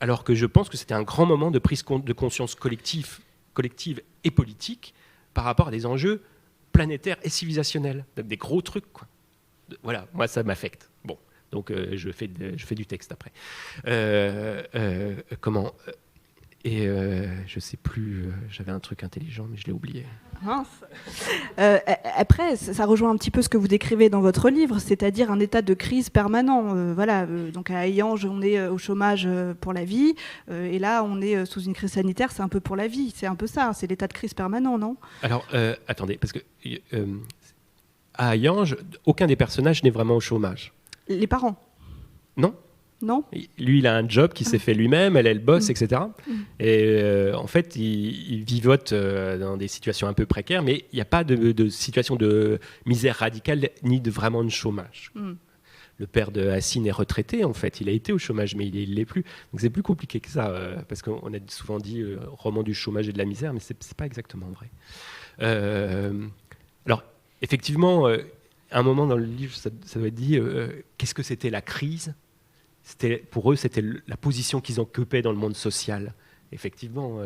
alors que je pense que c'était un grand moment de prise de conscience collective et politique par rapport à des enjeux planétaires et civilisationnels, des gros trucs, quoi. Voilà, moi ça m'affecte. Bon, donc je fais du texte après. Je sais plus, j'avais un truc intelligent, mais je l'ai oublié. Mince. Après, ça rejoint un petit peu ce que vous décrivez dans votre livre, c'est-à-dire un état de crise permanent. Donc à Hayange, on est au chômage pour la vie, et là, on est sous une crise sanitaire, c'est un peu pour la vie. C'est un peu ça, c'est l'état de crise permanent, non ? Alors, attendez, parce que à Hayange, aucun des personnages n'est vraiment au chômage. Les parents ? Non. Non ? Lui, il a un job qui s'est fait lui-même, elle bosse, etc. Et en fait, il vivote dans des situations un peu précaires, mais il n'y a pas de situation de misère radicale ni vraiment de chômage. Le père de Hassine est retraité, en fait. Il a été au chômage, mais il ne l'est plus. Donc c'est plus compliqué que ça, parce qu'on a souvent dit roman du chômage et de la misère, mais ce n'est pas exactement vrai. Alors, effectivement, à un moment dans le livre, ça doit être dit, qu'est-ce que c'était la crise ? Pour eux, c'était la position qu'ils occupaient dans le monde social. Effectivement,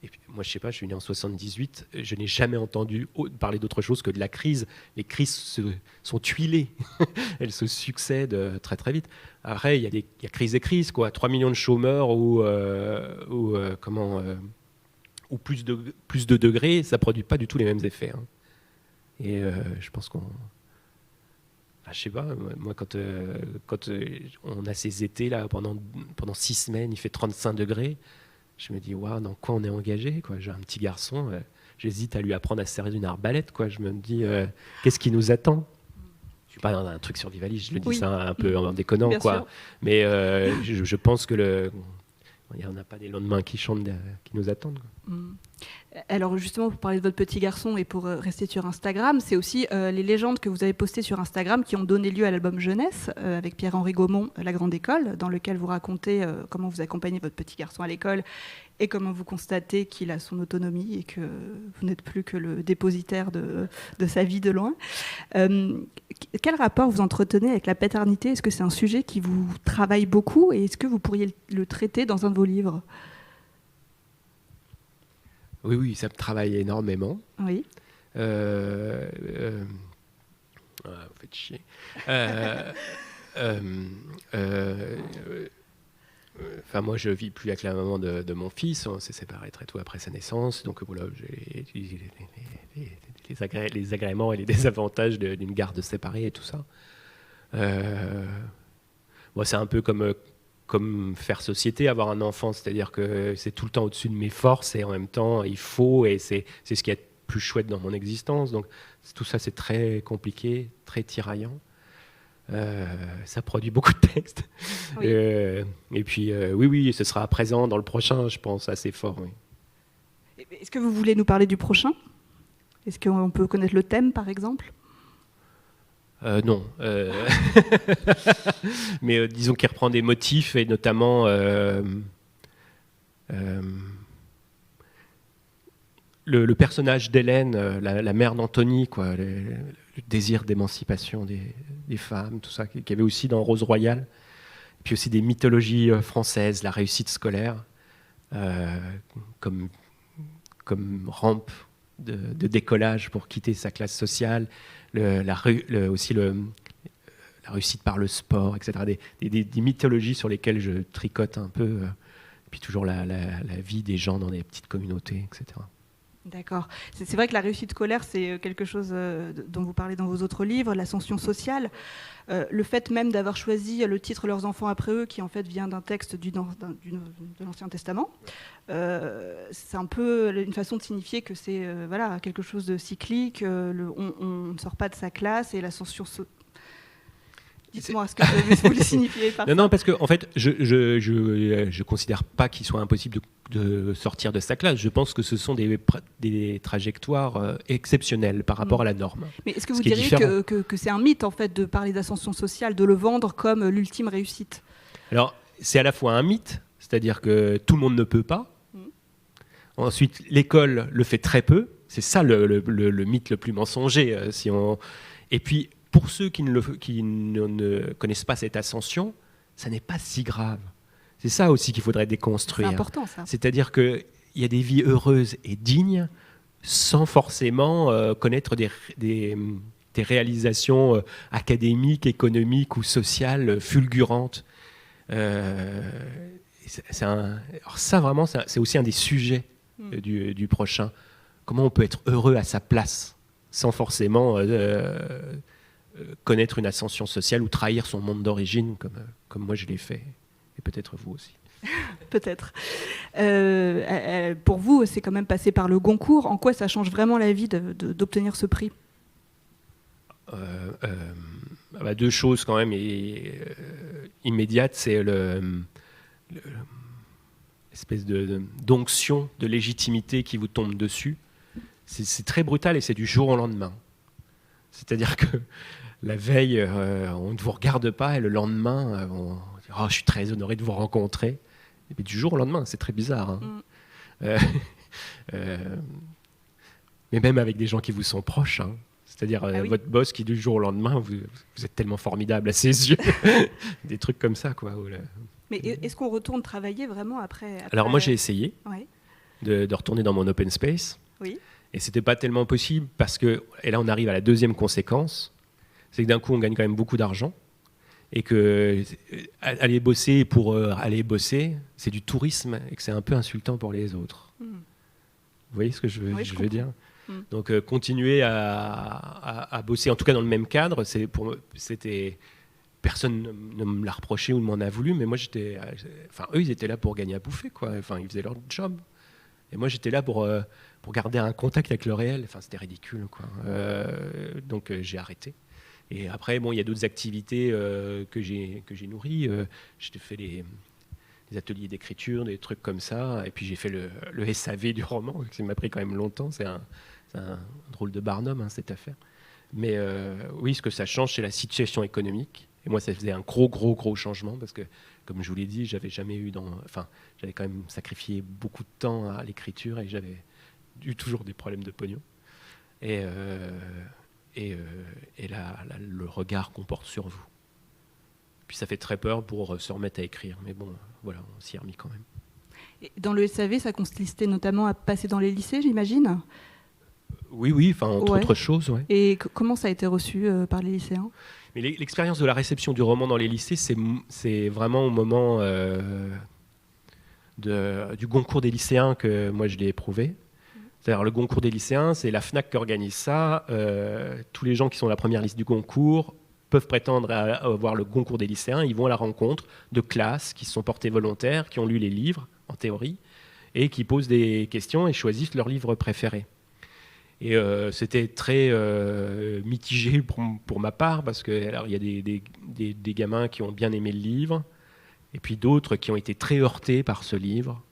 et puis, moi, je sais pas, je suis né en 78, je n'ai jamais entendu parler d'autre chose que de la crise. Les crises sont tuilées, elles se succèdent très très vite. Après, il y a crise et crise, quoi. 3 millions de chômeurs ou plus de degrés, ça produit pas du tout les mêmes effets. Hein. Et je pense qu'on... Enfin, je sais pas, moi quand on a ces étés là, pendant 6 semaines, il fait 35 degrés, je me dis, waouh, dans quoi on est engagé, quoi. J'ai un petit garçon, j'hésite à lui apprendre à se servir d'une arbalète, quoi. Je me dis, qu'est-ce qui nous attend ? Je suis pas dans un truc survivaliste, je le dis ça un peu en déconnant, bien quoi. Sûr. Mais je pense que il n'y en a pas des lendemains qui chantent, qui nous attendent, quoi. Alors justement, pour parler de votre petit garçon et pour rester sur Instagram, c'est aussi les légendes que vous avez postées sur Instagram qui ont donné lieu à l'album Jeunesse avec Pierre-Henri Gaumont, La Grande École, dans lequel vous racontez comment vous accompagnez votre petit garçon à l'école et comment vous constatez qu'il a son autonomie et que vous n'êtes plus que le dépositaire de sa vie de loin. Quel rapport vous entretenez avec la paternité ? Est-ce que c'est un sujet qui vous travaille beaucoup et est-ce que vous pourriez le traiter dans un de vos livres ? Oui, ça me travaille énormément. Oui. Vous faites chier. Moi, je vis plus avec la maman de mon fils. On s'est séparés très tôt après sa naissance. Donc voilà, j'ai les agréments et les désavantages d'une garde séparée et tout ça. Moi, c'est un peu comme faire société, avoir un enfant, c'est-à-dire que c'est tout le temps au-dessus de mes forces et en même temps il faut, et c'est ce qui est le plus chouette dans mon existence. Donc tout ça, c'est très compliqué, très tiraillant. Ça produit beaucoup de textes. Oui. Et puis oui, ce sera présent dans le prochain, je pense, assez fort. Oui. Est-ce que vous voulez nous parler du prochain ? Est-ce qu'on peut connaître le thème, par exemple ? Non. Mais disons qu'il reprend des motifs, et notamment le personnage d'Hélène, la mère d'Anthony, quoi, le désir d'émancipation des femmes, tout ça, qu'il y avait aussi dans Rose Royale. Et puis aussi des mythologies françaises, la réussite scolaire, comme rampe de décollage pour quitter sa classe sociale. La réussite par le sport, etc. Des mythologies sur lesquelles je tricote un peu. Et puis toujours la vie des gens dans des petites communautés, etc. D'accord. C'est vrai que la réussite scolaire, c'est quelque chose dont vous parlez dans vos autres livres, l'ascension sociale. Le fait même d'avoir choisi le titre « Leurs enfants après eux », qui en fait vient d'un texte de l'Ancien Testament, c'est un peu une façon de signifier que c'est quelque chose de cyclique, on ne sort pas de sa classe et l'ascension sociale. Dites-moi ce que vous voulez signifier par ça. Non, parce que en fait, je considère pas qu'il soit impossible de sortir de sa classe. Je pense que ce sont des trajectoires exceptionnelles par rapport à la norme. Mais est-ce que vous diriez que c'est un mythe en fait de parler d'ascension sociale, de le vendre comme l'ultime réussite ? Alors, c'est à la fois un mythe, c'est-à-dire que tout le monde ne peut pas. Ensuite, l'école le fait très peu. C'est ça le mythe le plus mensonger. Et puis, pour ceux qui ne connaissent pas cette ascension, ça n'est pas si grave. C'est ça aussi qu'il faudrait C'est déconstruire. important, ça. C'est-à-dire qu'il y a des vies heureuses et dignes sans forcément connaître des réalisations académiques, économiques ou sociales fulgurantes. Alors ça, vraiment, c'est aussi un des sujets du prochain. Comment on peut être heureux à sa place sans forcément connaître une ascension sociale ou trahir son monde d'origine comme moi je l'ai fait, et peut-être vous aussi. Peut-être. Pour vous, c'est quand même passé par le Goncourt. En quoi ça change vraiment la vie d'obtenir ce prix ? Deux choses quand même immédiates. C'est l'espèce d'onction, de légitimité qui vous tombe dessus. C'est très brutal et c'est du jour au lendemain. C'est-à-dire que la veille, on ne vous regarde pas et le lendemain, on dit « Oh, je suis très honoré de vous rencontrer ». Et puis du jour au lendemain, c'est très bizarre. Hein. Mais même avec des gens qui vous sont proches. Hein. C'est-à-dire votre boss qui, du jour au lendemain, vous êtes tellement formidable à ses yeux. Des trucs comme ça, quoi. Mais est-ce qu'on retourne travailler vraiment après Alors moi, j'ai essayé de retourner dans mon open space. Oui. Et c'était pas tellement possible parce que, et là on arrive à la deuxième conséquence, c'est que d'un coup on gagne quand même beaucoup d'argent et que aller bosser pour aller bosser, c'est du tourisme et que c'est un peu insultant pour les autres. Vous voyez ce que je veux dire ? Donc continuer à bosser, en tout cas dans le même cadre, c'était personne ne me l'a reproché ou ne m'en a voulu, mais moi eux ils étaient là pour gagner à bouffer, quoi. Enfin ils faisaient leur job. Et moi, j'étais là pour garder un contact avec le réel. Enfin, c'était ridicule, quoi. Donc, j'ai arrêté. Et après, bon, il y a d'autres activités que j'ai nourries. J'ai fait des ateliers d'écriture, des trucs comme ça. Et puis, j'ai fait le SAV du roman, qui m'a pris quand même longtemps. C'est un drôle de barnum, hein, cette affaire. Mais oui, ce que ça change, c'est la situation économique. Et moi, ça faisait un gros changement parce que, comme je vous l'ai dit, j'avais quand même sacrifié beaucoup de temps à l'écriture et j'avais eu toujours des problèmes de pognon. Et là, le regard qu'on porte sur vous. Puis ça fait très peur pour se remettre à écrire. Mais bon, voilà, on s'y est remis quand même. Et dans le SAV, ça consistait notamment à passer dans les lycées, j'imagine ? Oui, entre autres choses. Ouais. Et comment ça a été reçu par les lycéens ? Mais l'expérience de la réception du roman dans les lycées, c'est vraiment au moment du Goncourt des lycéens que moi je l'ai éprouvé. C'est-à-dire le Goncourt des lycéens, c'est la FNAC qui organise ça. Tous les gens qui sont à la première liste du Goncourt peuvent prétendre à avoir le Goncourt des lycéens. Ils vont à la rencontre de classes qui se sont portées volontaires, qui ont lu les livres en théorie et qui posent des questions et choisissent leur livre préféré. Et c'était très mitigé pour ma part, parce qu'il y a des gamins qui ont bien aimé le livre, et puis d'autres qui ont été très heurtés par ce livre,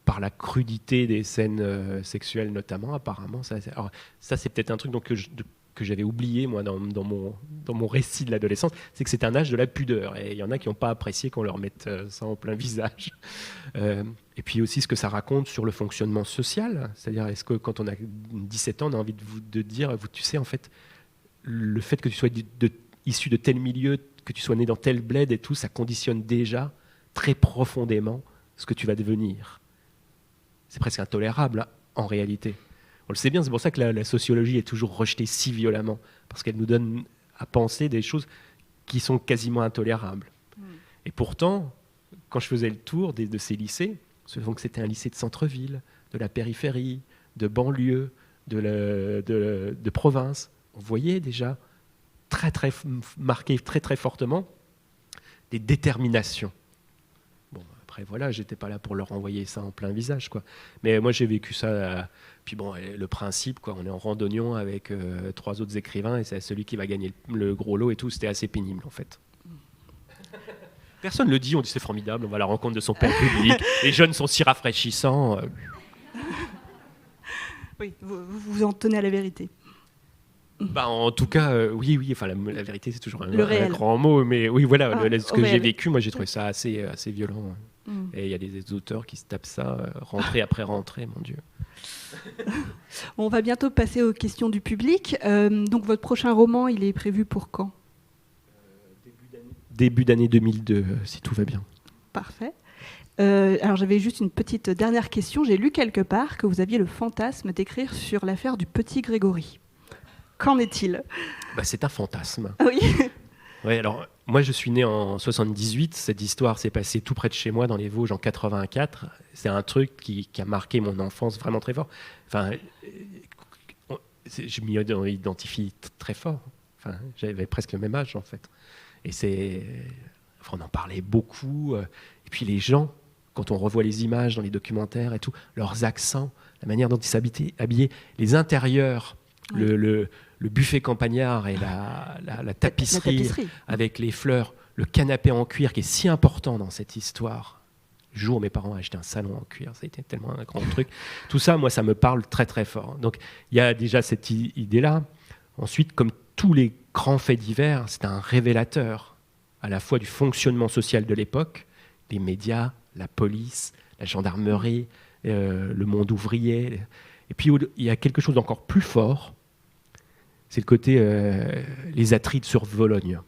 par la crudité des scènes sexuelles notamment, apparemment. Ça, c'est peut-être un truc que j'avais oublié, moi, dans mon récit de l'adolescence, c'est que c'est un âge de la pudeur, et il y en a qui n'ont pas apprécié qu'on leur mette ça en plein visage. Et puis aussi ce que ça raconte sur le fonctionnement social, c'est-à-dire est-ce que quand on a 17 ans, on a envie de dire, tu sais, en fait, le fait que tu sois issu de tel milieu, que tu sois né dans tel bled et tout, ça conditionne déjà très profondément ce que tu vas devenir. C'est presque intolérable, hein, en réalité. On le sait bien, c'est pour ça que la sociologie est toujours rejetée si violemment, parce qu'elle nous donne à penser des choses qui sont quasiment intolérables. Et pourtant, quand je faisais le tour de ces lycées, donc c'était un lycée de centre-ville, de la périphérie, de banlieue, de province, on voyait déjà très marqué très très fortement des déterminations. Bon, après voilà, j'étais pas là pour leur envoyer ça en plein visage, quoi. Mais moi j'ai vécu ça. Puis bon, le principe, quoi, on est en randonnion avec 3 autres écrivains et c'est celui qui va gagner le gros lot et tout. C'était assez pénible en fait. Personne ne le dit, on dit c'est formidable, on va à la rencontre de son père public, les jeunes sont si rafraîchissants. Oui, vous en tenez à la vérité. En tout cas, oui, enfin, la vérité c'est toujours un grand mot, mais oui, voilà, ce que j'ai vécu, moi j'ai trouvé ça assez violent. Et il y a des auteurs qui se tapent ça, rentrée après rentrée, mon Dieu. On va bientôt passer aux questions du public. Donc votre prochain roman, il est prévu pour quand ? Début Début d'année 2002, si tout va bien. Parfait. Alors j'avais juste une petite dernière question. J'ai lu quelque part que vous aviez le fantasme d'écrire sur l'affaire du petit Grégory. Qu'en est-il ? C'est un fantasme. Oui. Ouais, alors moi je suis né en 78, cette histoire s'est passée tout près de chez moi dans les Vosges en 84. C'est un truc qui a marqué mon enfance vraiment très fort. Enfin, je m'y identifie très fort. Enfin, j'avais presque le même âge en fait. Et on en parlait beaucoup. Et puis les gens, quand on revoit les images dans les documentaires et tout, leurs accents, la manière dont ils s'habillaient, les intérieurs, oui. Le buffet campagnard et la tapisserie avec les fleurs, le canapé en cuir qui est si important dans cette histoire. Le jour où mes parents ont acheté un salon en cuir, ça a été tellement un grand truc. Tout ça, moi, ça me parle très très fort. Donc il y a déjà cette idée-là. Ensuite, comme tous les grands faits divers, c'est un révélateur à la fois du fonctionnement social de l'époque, les médias, la police, la gendarmerie, le monde ouvrier. Et puis il y a quelque chose d'encore plus fort, c'est le côté les Atrides sur Vologne.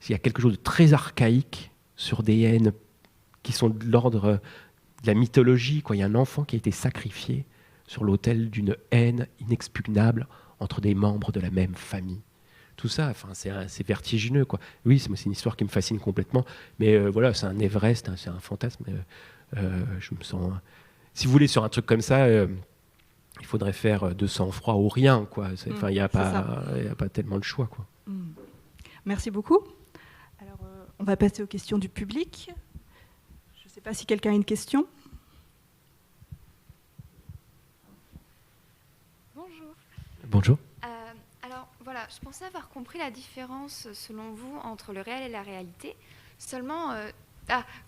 Il y a quelque chose de très archaïque sur des haines qui sont de l'ordre de la mythologie. Il y a un enfant qui a été sacrifié sur l'autel d'une haine inexpugnable entre des membres de la même famille. Tout ça, c'est vertigineux, quoi. Oui, c'est une histoire qui me fascine complètement, mais voilà, c'est un Everest, c'est un fantasme. Je me sens... Si vous voulez, sur un truc comme ça, il faudrait faire de sang-froid ou rien, quoi. Il n'y a pas tellement de choix, quoi. Merci beaucoup. Alors, on va passer aux questions du public. Je ne sais pas si quelqu'un a une question. Bonjour. Bonjour. Alors, voilà, je pensais avoir compris la différence, selon vous, entre le réel et la réalité. Seulement...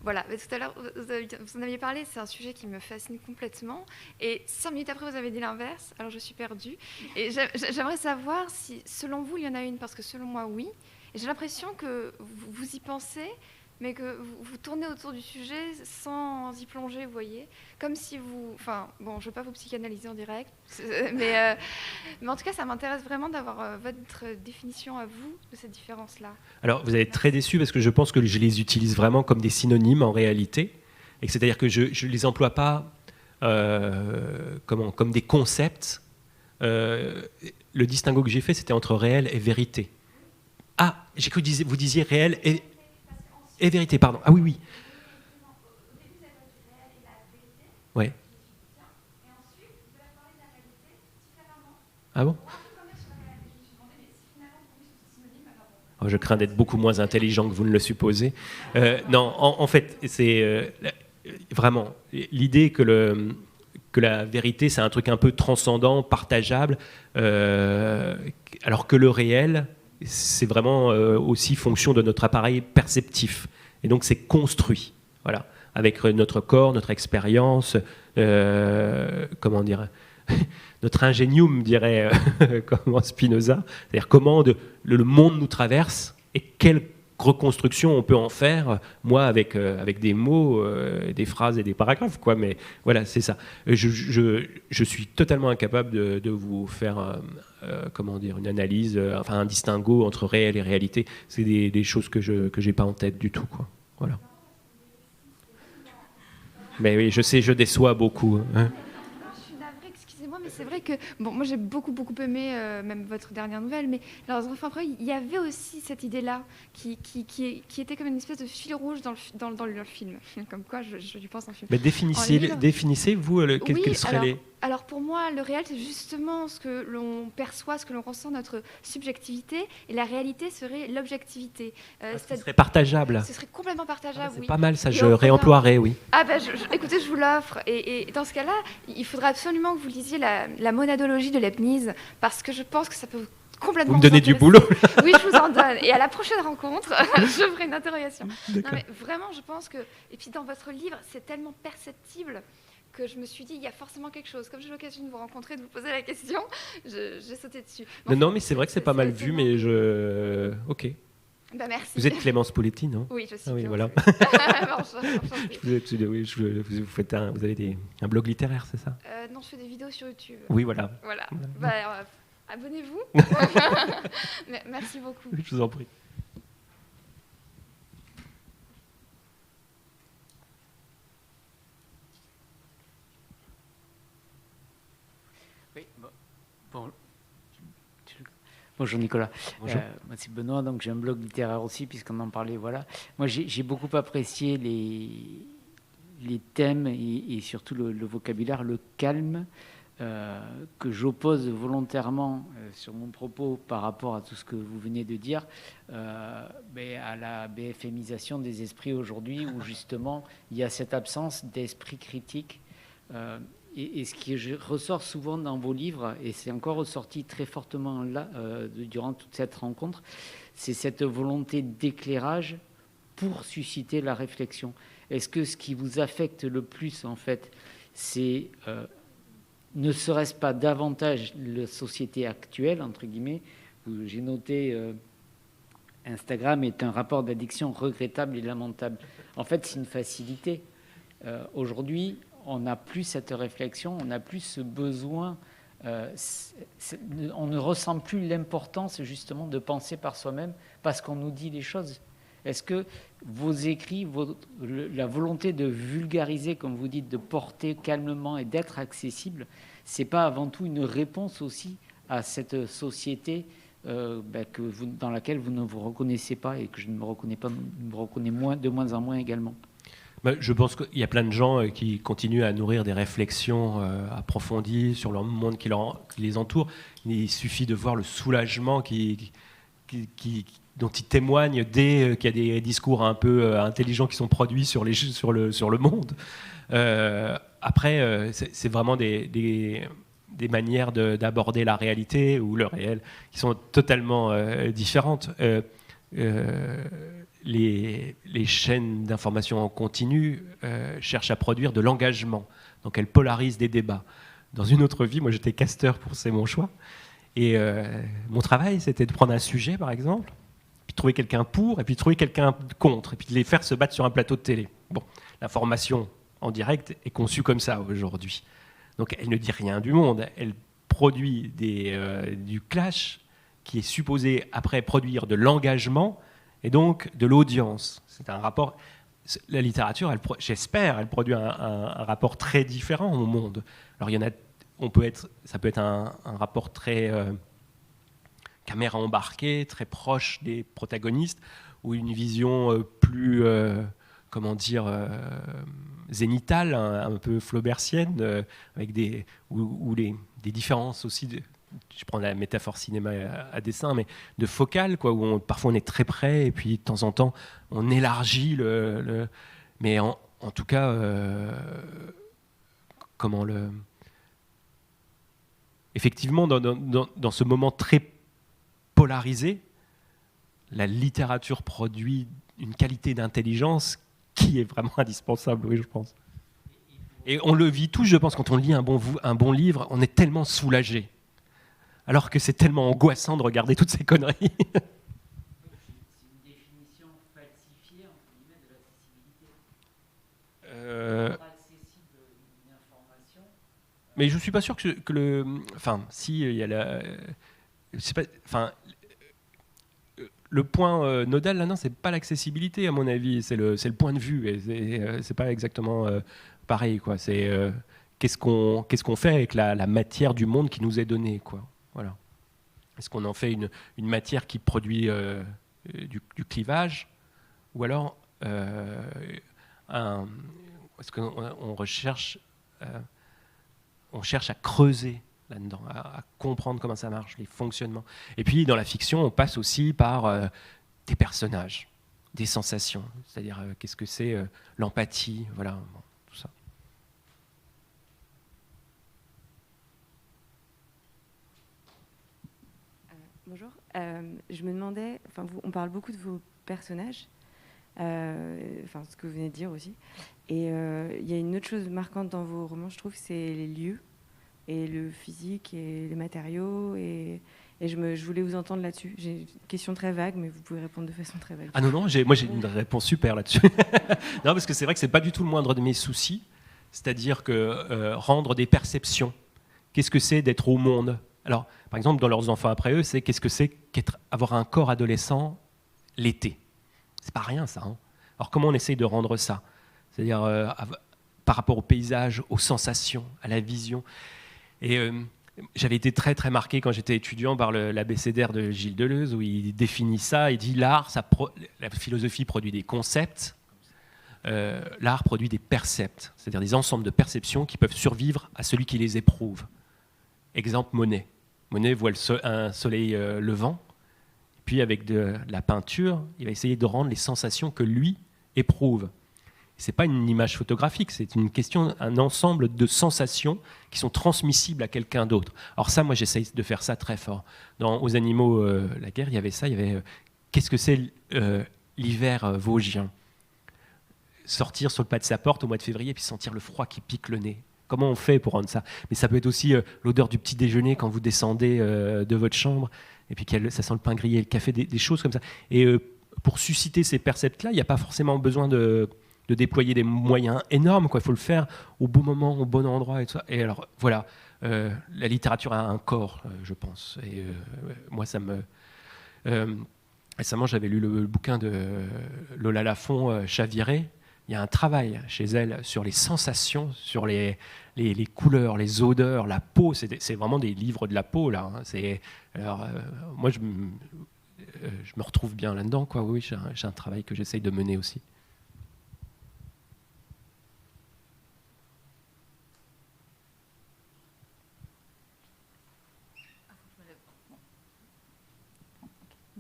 voilà, tout à l'heure, vous en aviez parlé, c'est un sujet qui me fascine complètement. Et 5 minutes après, vous avez dit l'inverse, alors je suis perdue. Et j'aimerais savoir si, selon vous, il y en a une, parce que selon moi, oui. Et j'ai l'impression que vous y pensez, mais que vous tournez autour du sujet sans y plonger, vous voyez. Comme si vous... Enfin, bon, je ne veux pas vous psychanalyser en direct, mais en tout cas, ça m'intéresse vraiment d'avoir votre définition à vous de cette différence-là. Alors, vous allez être très déçus parce que je pense que je les utilise vraiment comme des synonymes en réalité. Et c'est-à-dire que je ne les emploie pas comme des concepts. Le distinguo que j'ai fait, c'était entre réel et vérité. Ah, j'ai cru que vous disiez réel et vérité, pardon. Ah oui, oui. Ouais. Ah bon ? Oh, je crains d'être beaucoup moins intelligent que vous ne le supposez. Non, en fait, c'est vraiment l'idée que la vérité, c'est un truc un peu transcendant, partageable, alors que le réel, c'est vraiment aussi fonction de notre appareil perceptif. Et donc, c'est construit, voilà, avec notre corps, notre expérience, comment dire, notre ingénium, dirait comment Spinoza, c'est-à-dire comment le monde nous traverse et quelle reconstruction on peut en faire, moi, avec des mots, des phrases et des paragraphes, quoi. Mais voilà, c'est ça. Je suis totalement incapable de vous faire, comment dire, une analyse, un distinguo entre réel et réalité. C'est des choses que je n'ai pas en tête du tout, quoi. Voilà. Mais oui, je sais, je déçois beaucoup. Hein. Mais c'est vrai que, bon, moi j'ai beaucoup aimé même votre dernière nouvelle, mais alors, enfin, après, il y avait aussi cette idée-là qui était comme une espèce de fil rouge dans le film, comme quoi je lui pense en film. Mais définissez-vous quels seraient les... Alors pour moi, le réel, c'est justement ce que l'on perçoit, ce que l'on ressent, notre subjectivité, et la réalité serait l'objectivité. Ce serait partageable. Ce serait complètement partageable, c'est oui. Pas mal, ça, je réemploierais, oui. Ah ben, écoutez, je vous l'offre. Et dans ce cas-là, il faudrait absolument que vous lisiez la monadologie de Leibniz, parce que je pense que ça peut complètement... Vous me donnez du boulot. Oui, je vous en donne. Et à la prochaine rencontre, je ferai une interrogation. Non, mais vraiment, je pense que... Et puis dans votre livre, c'est tellement perceptible que je me suis dit, il y a forcément quelque chose. Comme j'ai l'occasion de vous rencontrer, de vous poser la question, j'ai sauté dessus. Non, mais c'est vrai que c'est pas mal vu, mais je... Ok. Bah, merci. Vous êtes Clémence Poletti, non ? Oui, je suis. Ah oui, voilà. Vous avez un blog littéraire, c'est ça ? Non, je fais des vidéos sur YouTube. Oui, voilà. Bah, abonnez-vous. Merci beaucoup. Je vous en prie. Bonjour Nicolas. Bonjour. Moi c'est Benoît, donc j'ai un blog littéraire aussi, puisqu'on en parlait. Voilà. Moi j'ai beaucoup apprécié les thèmes et surtout le vocabulaire, le calme, que j'oppose volontairement sur mon propos par rapport à tout ce que vous venez de dire, à la BFMisation des esprits aujourd'hui, où justement il y a cette absence d'esprit critique. Et ce qui ressort souvent dans vos livres, et c'est encore ressorti très fortement là, durant toute cette rencontre, c'est cette volonté d'éclairage pour susciter la réflexion. Est-ce que ce qui vous affecte le plus, en fait, c'est, ne serait-ce pas davantage la société actuelle, entre guillemets, où j'ai noté Instagram est un rapport d'addiction regrettable et lamentable. En fait, c'est une facilité. Aujourd'hui, on n'a plus cette réflexion, on n'a plus ce besoin, on ne ressent plus l'importance justement de penser par soi-même parce qu'on nous dit les choses. Est-ce que vos écrits, la volonté de vulgariser, comme vous dites, de porter calmement et d'être accessible, c'est pas avant tout une réponse aussi à cette société dans laquelle vous ne vous reconnaissez pas et que je ne me reconnais pas, me reconnais de moins en moins également? Je pense qu'il y a plein de gens qui continuent à nourrir des réflexions approfondies sur le monde qui les entoure. Il suffit de voir le soulagement dont ils témoignent dès qu'il y a des discours un peu intelligents qui sont produits sur le monde. Après, c'est vraiment des manières d'aborder la réalité ou le réel qui sont totalement différentes. Les chaînes d'information en continu cherchent à produire de l'engagement. Donc elles polarisent des débats. Dans une autre vie, moi j'étais casteur pour C'est mon choix. Et mon travail, c'était de prendre un sujet, par exemple, puis de trouver quelqu'un pour, et puis de trouver quelqu'un contre, et puis de les faire se battre sur un plateau de télé. Bon, l'information en direct est conçue comme ça aujourd'hui. Donc elle ne dit rien du monde. Elle produit du clash qui est supposé après produire de l'engagement et donc de l'audience. C'est un rapport. La littérature, j'espère, elle produit un rapport très différent au monde. Alors ça peut être un rapport très caméra embarquée, très proche des protagonistes, ou une vision plus, zénithale, un peu flaubertienne, avec des différences aussi. Je prends la métaphore cinéma à dessin, mais de focale, quoi, où parfois on est très près, et puis de temps en temps on élargit mais en tout cas, effectivement, dans ce moment très polarisé, la littérature produit une qualité d'intelligence qui est vraiment indispensable, oui, je pense. Et on le vit tous, je pense, quand on lit un bon livre, on est tellement soulagé. Alors que c'est tellement angoissant de regarder toutes ces conneries. C'est une définition falsifiée, entre guillemets, de l'accessibilité. Accessible une information. Mais je ne suis pas sûr que le... Enfin, si, il y a la... le point nodal, là, non, c'est pas l'accessibilité, à mon avis, c'est le point de vue. Et c'est pas exactement pareil, quoi. C'est qu'est-ce qu'on fait avec la matière du monde qui nous est donnée, quoi. Voilà. Est-ce qu'on en fait une matière qui produit du clivage, ou alors est-ce qu'on on cherche à creuser là-dedans, à comprendre comment ça marche, les fonctionnements. Et puis dans la fiction, on passe aussi par des personnages, des sensations, c'est-à-dire qu'est-ce que c'est l'empathie, voilà, bon, tout ça. Bonjour. Je me demandais, on parle beaucoup de vos personnages, ce que vous venez de dire aussi. Et il y a une autre chose marquante dans vos romans, je trouve, c'est les lieux, et le physique, et les matériaux. Et je voulais vous entendre là-dessus. J'ai une question très vague, mais vous pouvez répondre de façon très vague. Ah non, moi j'ai une réponse super là-dessus. Non, parce que c'est vrai que c'est pas du tout le moindre de mes soucis. C'est-à-dire que rendre des perceptions. Qu'est-ce que c'est d'être au monde ? Alors, par exemple, dans Leurs enfants après eux, c'est qu'est-ce que c'est qu'avoir un corps adolescent l'été ? C'est pas rien, ça. Hein. Alors, comment on essaye de rendre ça ? C'est-à-dire par rapport au paysage, aux sensations, à la vision. Et j'avais été très très marqué quand j'étais étudiant par l'abécédaire de Gilles Deleuze, où il définit ça, il dit l'art, la philosophie produit des concepts, l'art produit des percepts, c'est-à-dire des ensembles de perceptions qui peuvent survivre à celui qui les éprouve. Exemple, Monet. Monet voit un soleil levant, puis avec de la peinture, il va essayer de rendre les sensations que lui éprouve. Ce n'est pas une image photographique, c'est une question, un ensemble de sensations qui sont transmissibles à quelqu'un d'autre. Alors ça, moi, j'essaye de faire ça très fort. Aux Animaux, la guerre, il y avait ça, il y avait qu'est-ce que c'est l'hiver vosgien? Sortir sur le pas de sa porte au mois de février, puis sentir le froid qui pique le nez. Comment on fait pour rendre ça? Mais ça peut être aussi l'odeur du petit déjeuner quand vous descendez de votre chambre, et puis ça sent le pain grillé, le café, des choses comme ça. Et pour susciter ces percepts-là, il n'y a pas forcément besoin de déployer des moyens énormes, quoi. Il faut le faire au bon moment, au bon endroit. Et tout ça. Et alors, voilà, la littérature a un corps, je pense. Et moi, ça me... récemment, j'avais lu le bouquin de Lola Lafont, Chaviré. Il y a un travail chez elle sur les sensations, sur les couleurs, les odeurs, la peau. C'est vraiment des livres de la peau, là. Alors, moi, je me retrouve bien là-dedans, quoi. Oui, j'ai un travail que j'essaye de mener aussi.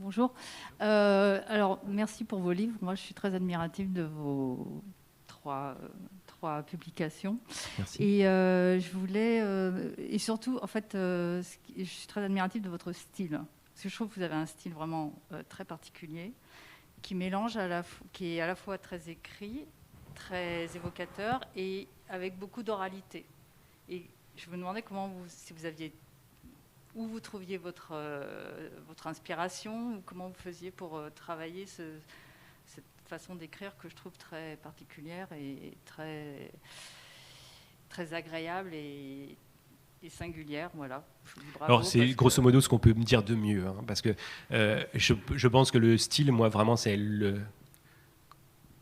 Bonjour. Alors, merci pour vos livres. Moi, je suis très admirative de vos trois publications. Merci. Et je voulais... et surtout, en fait, je suis très admirative de votre style. Parce que je trouve que vous avez un style vraiment très particulier, qui mélange, qui est à la fois très écrit, très évocateur, et avec beaucoup d'oralité. Et je me demandais si vous aviez... où vous trouviez votre inspiration, ou comment vous faisiez pour travailler cette façon d'écrire que je trouve très particulière et très, très agréable et singulière. Voilà. Bravo, alors c'est grosso modo ce qu'on peut me dire de mieux, hein, parce que je pense que le style, moi vraiment, c'est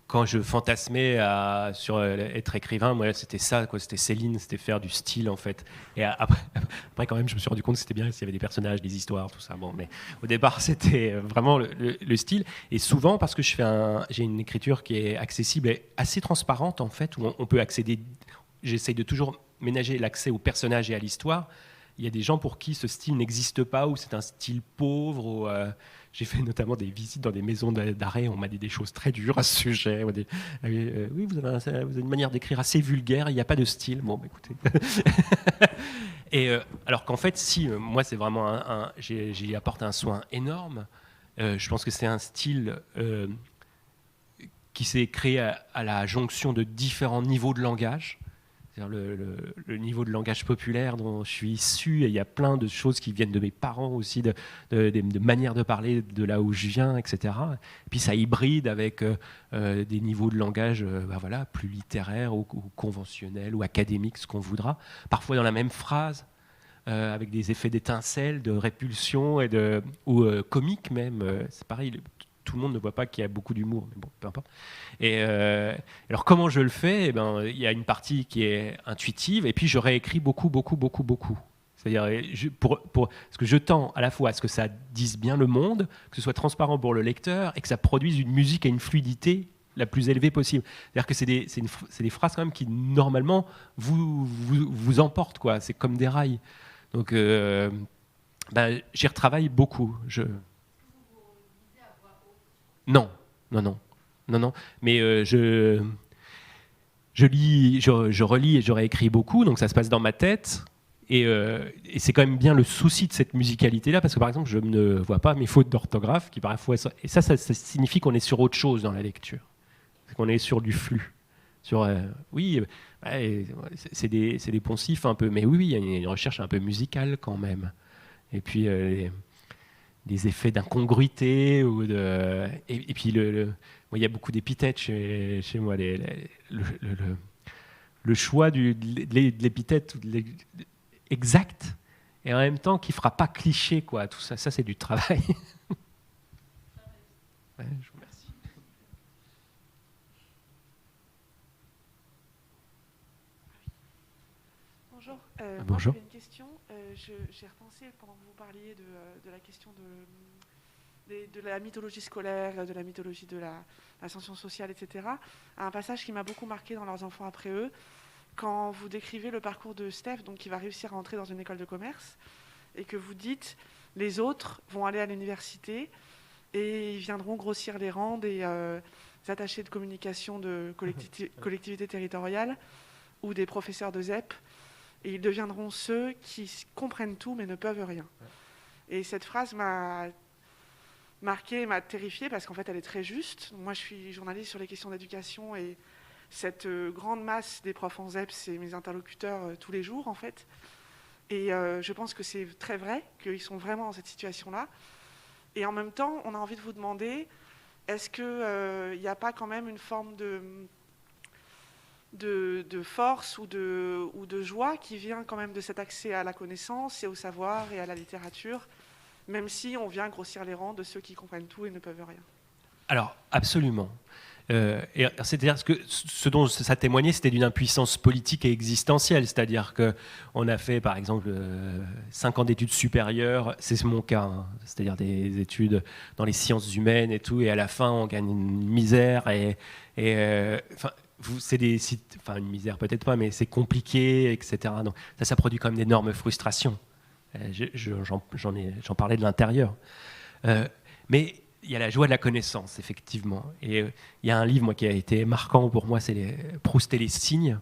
quand je fantasmais sur être écrivain, moi c'était ça, quoi. C'était Céline, c'était faire du style en fait. Et après quand même, je me suis rendu compte que c'était bien s'il y avait des personnages, des histoires, tout ça. Bon, mais au départ, c'était vraiment le style. Et souvent, parce que j'ai une écriture qui est accessible et assez transparente en fait, où on peut accéder. J'essaye de toujours ménager l'accès aux personnages et à l'histoire. Il y a des gens pour qui ce style n'existe pas, ou c'est un style pauvre. J'ai fait notamment des visites dans des maisons d'arrêt. On m'a dit des choses très dures à ce sujet. Oui, vous avez une manière d'écrire assez vulgaire. Il n'y a pas de style. Bon, bah, écoutez. Et alors qu'en fait, si, moi, c'est vraiment j'y apporte un soin énorme. Je pense que c'est un style qui s'est créé à la jonction de différents niveaux de langage. Le niveau de langage populaire dont je suis issu, et il y a plein de choses qui viennent de mes parents aussi, de manières de parler de là où je viens, etc. Et puis ça hybride avec des niveaux de langage voilà, plus littéraires ou conventionnels ou académiques, ce qu'on voudra, parfois dans la même phrase, avec des effets d'étincelle, de répulsion ou comique même. C'est pareil, tout le monde ne voit pas qu'il y a beaucoup d'humour, mais bon, peu importe. Et alors, comment je le fais? Il y a une partie qui est intuitive, et puis je réécris beaucoup. C'est-à-dire, parce que je tends à la fois à ce que ça dise bien le monde, que ce soit transparent pour le lecteur, et que ça produise une musique à une fluidité la plus élevée possible. C'est-à-dire que c'est des phrases quand même qui, normalement, vous emportent, quoi. C'est comme des rails. Donc, j'y retravaille beaucoup. Non. Mais je lis, je relis et je réécris beaucoup, donc ça se passe dans ma tête. Et c'est quand même bien le souci de cette musicalité-là, parce que par exemple, je ne vois pas mes fautes d'orthographe qui parfois. Et ça signifie qu'on est sur autre chose dans la lecture. C'est qu'on est sur du flux. Oui, c'est des poncifs un peu, mais oui, il y a une recherche un peu musicale quand même. Et puis. Des effets d'incongruité et puis il y a beaucoup d'épithètes chez moi. Le choix de l'épithète exact et en même temps qui fera pas cliché, quoi. Tout ça c'est du travail. Ouais, je vous remercie. Bonjour. Bonjour. Moi, j'avais une question. J'ai repensé pendant que vous parliez de la question de la mythologie scolaire, de la mythologie de l'ascension sociale, etc., à un passage qui m'a beaucoup marqué dans Leurs enfants après eux, quand vous décrivez le parcours de Steph, donc qui va réussir à entrer dans une école de commerce, et que vous dites les autres vont aller à l'université et ils viendront grossir les rangs des attachés de communication de collectivités territoriales ou des professeurs de ZEP, et ils deviendront ceux qui comprennent tout mais ne peuvent rien. Et cette phrase m'a marquée, m'a terrifiée, parce qu'en fait elle est très juste. Moi je suis journaliste sur les questions d'éducation, et cette grande masse des profs en ZEP, c'est mes interlocuteurs tous les jours en fait. Et je pense que c'est très vrai, qu'ils sont vraiment dans cette situation-là. Et en même temps, on a envie de vous demander, est-ce qu'il n'y a pas quand même une forme de force ou de joie qui vient quand même de cet accès à la connaissance et au savoir et à la littérature, même si on vient grossir les rangs de ceux qui comprennent tout et ne peuvent rien? Alors, absolument. C'est-à-dire que ce dont ça témoignait, c'était d'une impuissance politique et existentielle. C'est-à-dire qu'on a fait, par exemple, 5 ans d'études supérieures, c'est mon cas, hein, c'est-à-dire des études dans les sciences humaines et tout, et à la fin, on gagne une misère. C'est une misère peut-être pas, mais c'est compliqué, etc. Donc, ça produit quand même d'énormes frustrations. J'en parlais de l'intérieur. Mais il y a la joie de la connaissance, effectivement. Et il y a un livre, moi, qui a été marquant pour moi, c'est Proust et les cygnes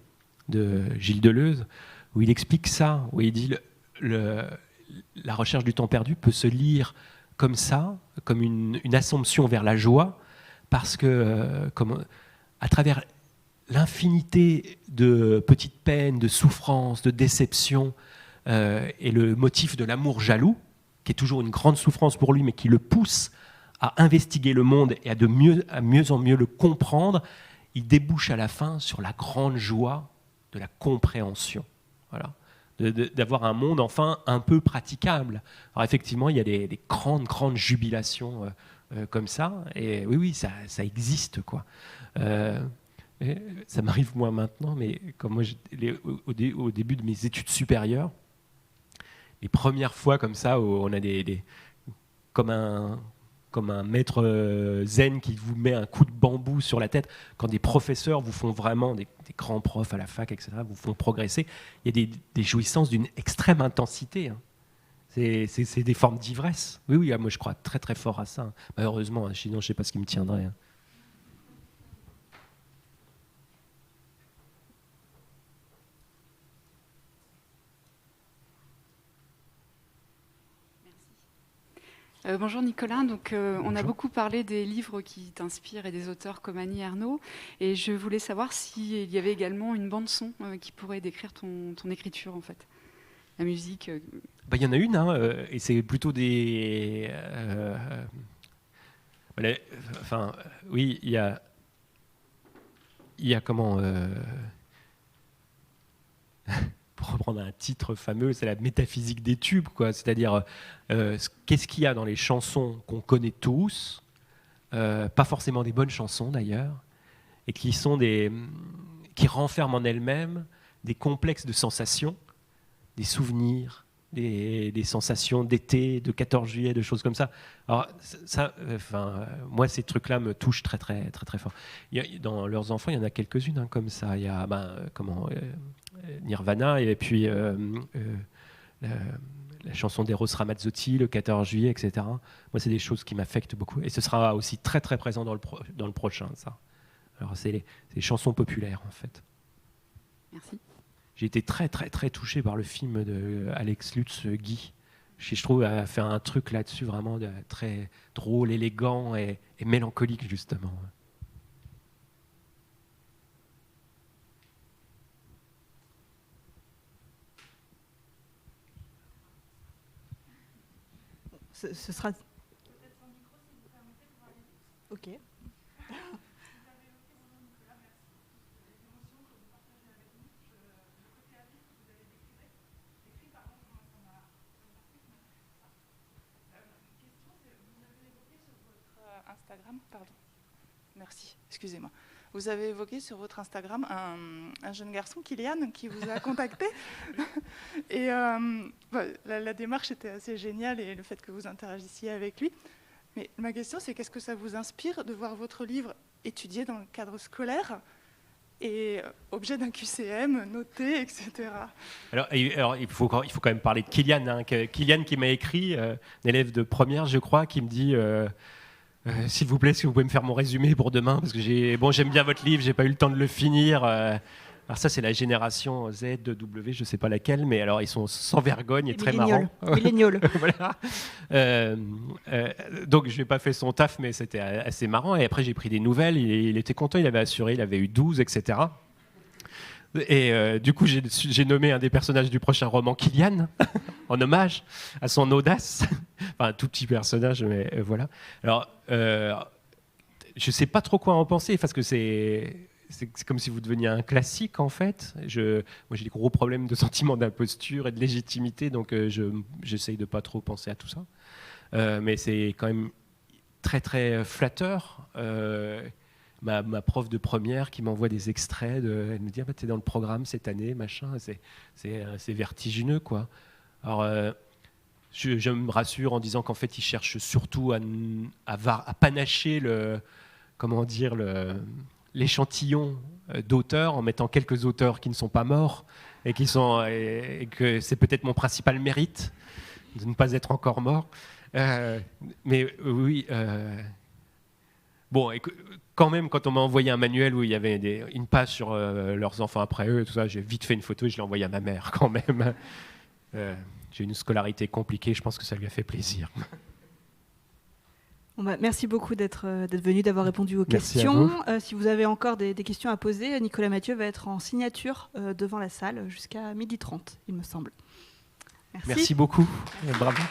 de Gilles Deleuze, où il explique ça, où il dit la recherche du temps perdu peut se lire comme ça, comme une assomption vers la joie, parce que à travers l'infinité de petites peines, de souffrances, de déceptions, et le motif de l'amour jaloux, qui est toujours une grande souffrance pour lui, mais qui le pousse à investiguer le monde et à mieux en mieux le comprendre, il débouche à la fin sur la grande joie de la compréhension. Voilà. D'avoir un monde enfin un peu praticable. Alors effectivement, il y a des grandes jubilations comme ça, et oui, ça existe, quoi. Ça m'arrive moi maintenant, mais comme moi, au début de mes études supérieures, les premières fois comme ça, où on a comme un maître zen qui vous met un coup de bambou sur la tête, quand des professeurs vous font vraiment, des grands profs à la fac, etc., vous font progresser, il y a des jouissances d'une extrême intensité. Hein. C'est des formes d'ivresse. Oui, moi je crois très très fort à ça. Hein. Malheureusement, sinon je ne sais pas ce qui me tiendrait. Hein. Bonjour Nicolas, donc, on a beaucoup parlé des livres qui t'inspirent et des auteurs comme Annie Ernaux, et je voulais savoir s'il y avait également une bande-son qui pourrait décrire ton écriture en fait, la musique. Il y en a une, hein, et c'est plutôt des... oui, il y a comment... pour reprendre un titre fameux, c'est la métaphysique des tubes, quoi. C'est-à-dire, qu'est-ce qu'il y a dans les chansons qu'on connaît tous, pas forcément des bonnes chansons d'ailleurs, et qui renferment en elles-mêmes des complexes de sensations, des souvenirs, des sensations d'été, de 14 juillet, de choses comme ça. Alors, moi, ces trucs-là me touchent très, très, très, très fort. Dans Leurs enfants, il y en a quelques-unes hein, comme ça. Il y a Nirvana, et puis la chanson d'Eros Ramazzotti, le 14 juillet, etc. Moi, c'est des choses qui m'affectent beaucoup. Et ce sera aussi très, très présent dans le prochain, ça. Alors, c'est les chansons populaires, en fait. Merci. J'ai été très, très, très touché par le film de Alex Lutz, Guy. Je trouve a fait un truc là-dessus vraiment très drôle, élégant et mélancolique, justement. Ce sera... Ok. Instagram, pardon. Merci, excusez-moi. vous avez évoqué sur votre Instagram un jeune garçon, Kylian, qui vous a contacté. Et la démarche était assez géniale et le fait que vous interagissiez avec lui. Mais ma question, c'est qu'est-ce que ça vous inspire de voir votre livre étudié dans le cadre scolaire et objet d'un QCM, noté, etc. Alors il faut quand même parler de Kylian. Hein, Kylian qui m'a écrit, un élève de première, je crois, qui me dit s'il vous plaît, est-ce que vous pouvez me faire mon résumé pour demain, parce que j'aime bien votre livre, j'ai pas eu le temps de le finir. Alors ça, c'est la génération Z, W, je sais pas laquelle, mais alors ils sont sans vergogne et très marrants. Milléniaux. Voilà. Donc je n'ai pas fait son taf, mais c'était assez marrant. Et après, j'ai pris des nouvelles. Il était content, il avait assuré, il avait eu 12, etc. Et du coup, j'ai nommé un des personnages du prochain roman Kylian, en hommage à son audace. Enfin, un tout petit personnage, mais voilà. Alors, je ne sais pas trop quoi en penser, parce que c'est comme si vous deveniez un classique, en fait. Moi, j'ai des gros problèmes de sentiment d'imposture et de légitimité, donc j'essaye de ne pas trop penser à tout ça. Mais c'est quand même très, très flatteur. Ma prof de première qui m'envoie des extraits, elle me dit « t'es dans le programme cette année, machin ». C'est vertigineux, quoi. Alors, je me rassure en disant qu'en fait, ils cherchent surtout à panacher l'échantillon d'auteurs en mettant quelques auteurs qui ne sont pas morts et que c'est peut-être mon principal mérite de ne pas être encore mort. Mais oui... Bon, quand même, quand on m'a envoyé un manuel où il y avait une page sur leurs enfants après eux, tout ça, j'ai vite fait une photo et je l'ai envoyée à ma mère quand même. J'ai une scolarité compliquée, je pense que ça lui a fait plaisir. Bon bah, merci beaucoup d'être venu, d'avoir répondu aux Merci questions. Si vous avez encore des questions à poser, Nicolas Mathieu va être en signature devant la salle jusqu'à 12h30, il me semble. Merci beaucoup. Bravo.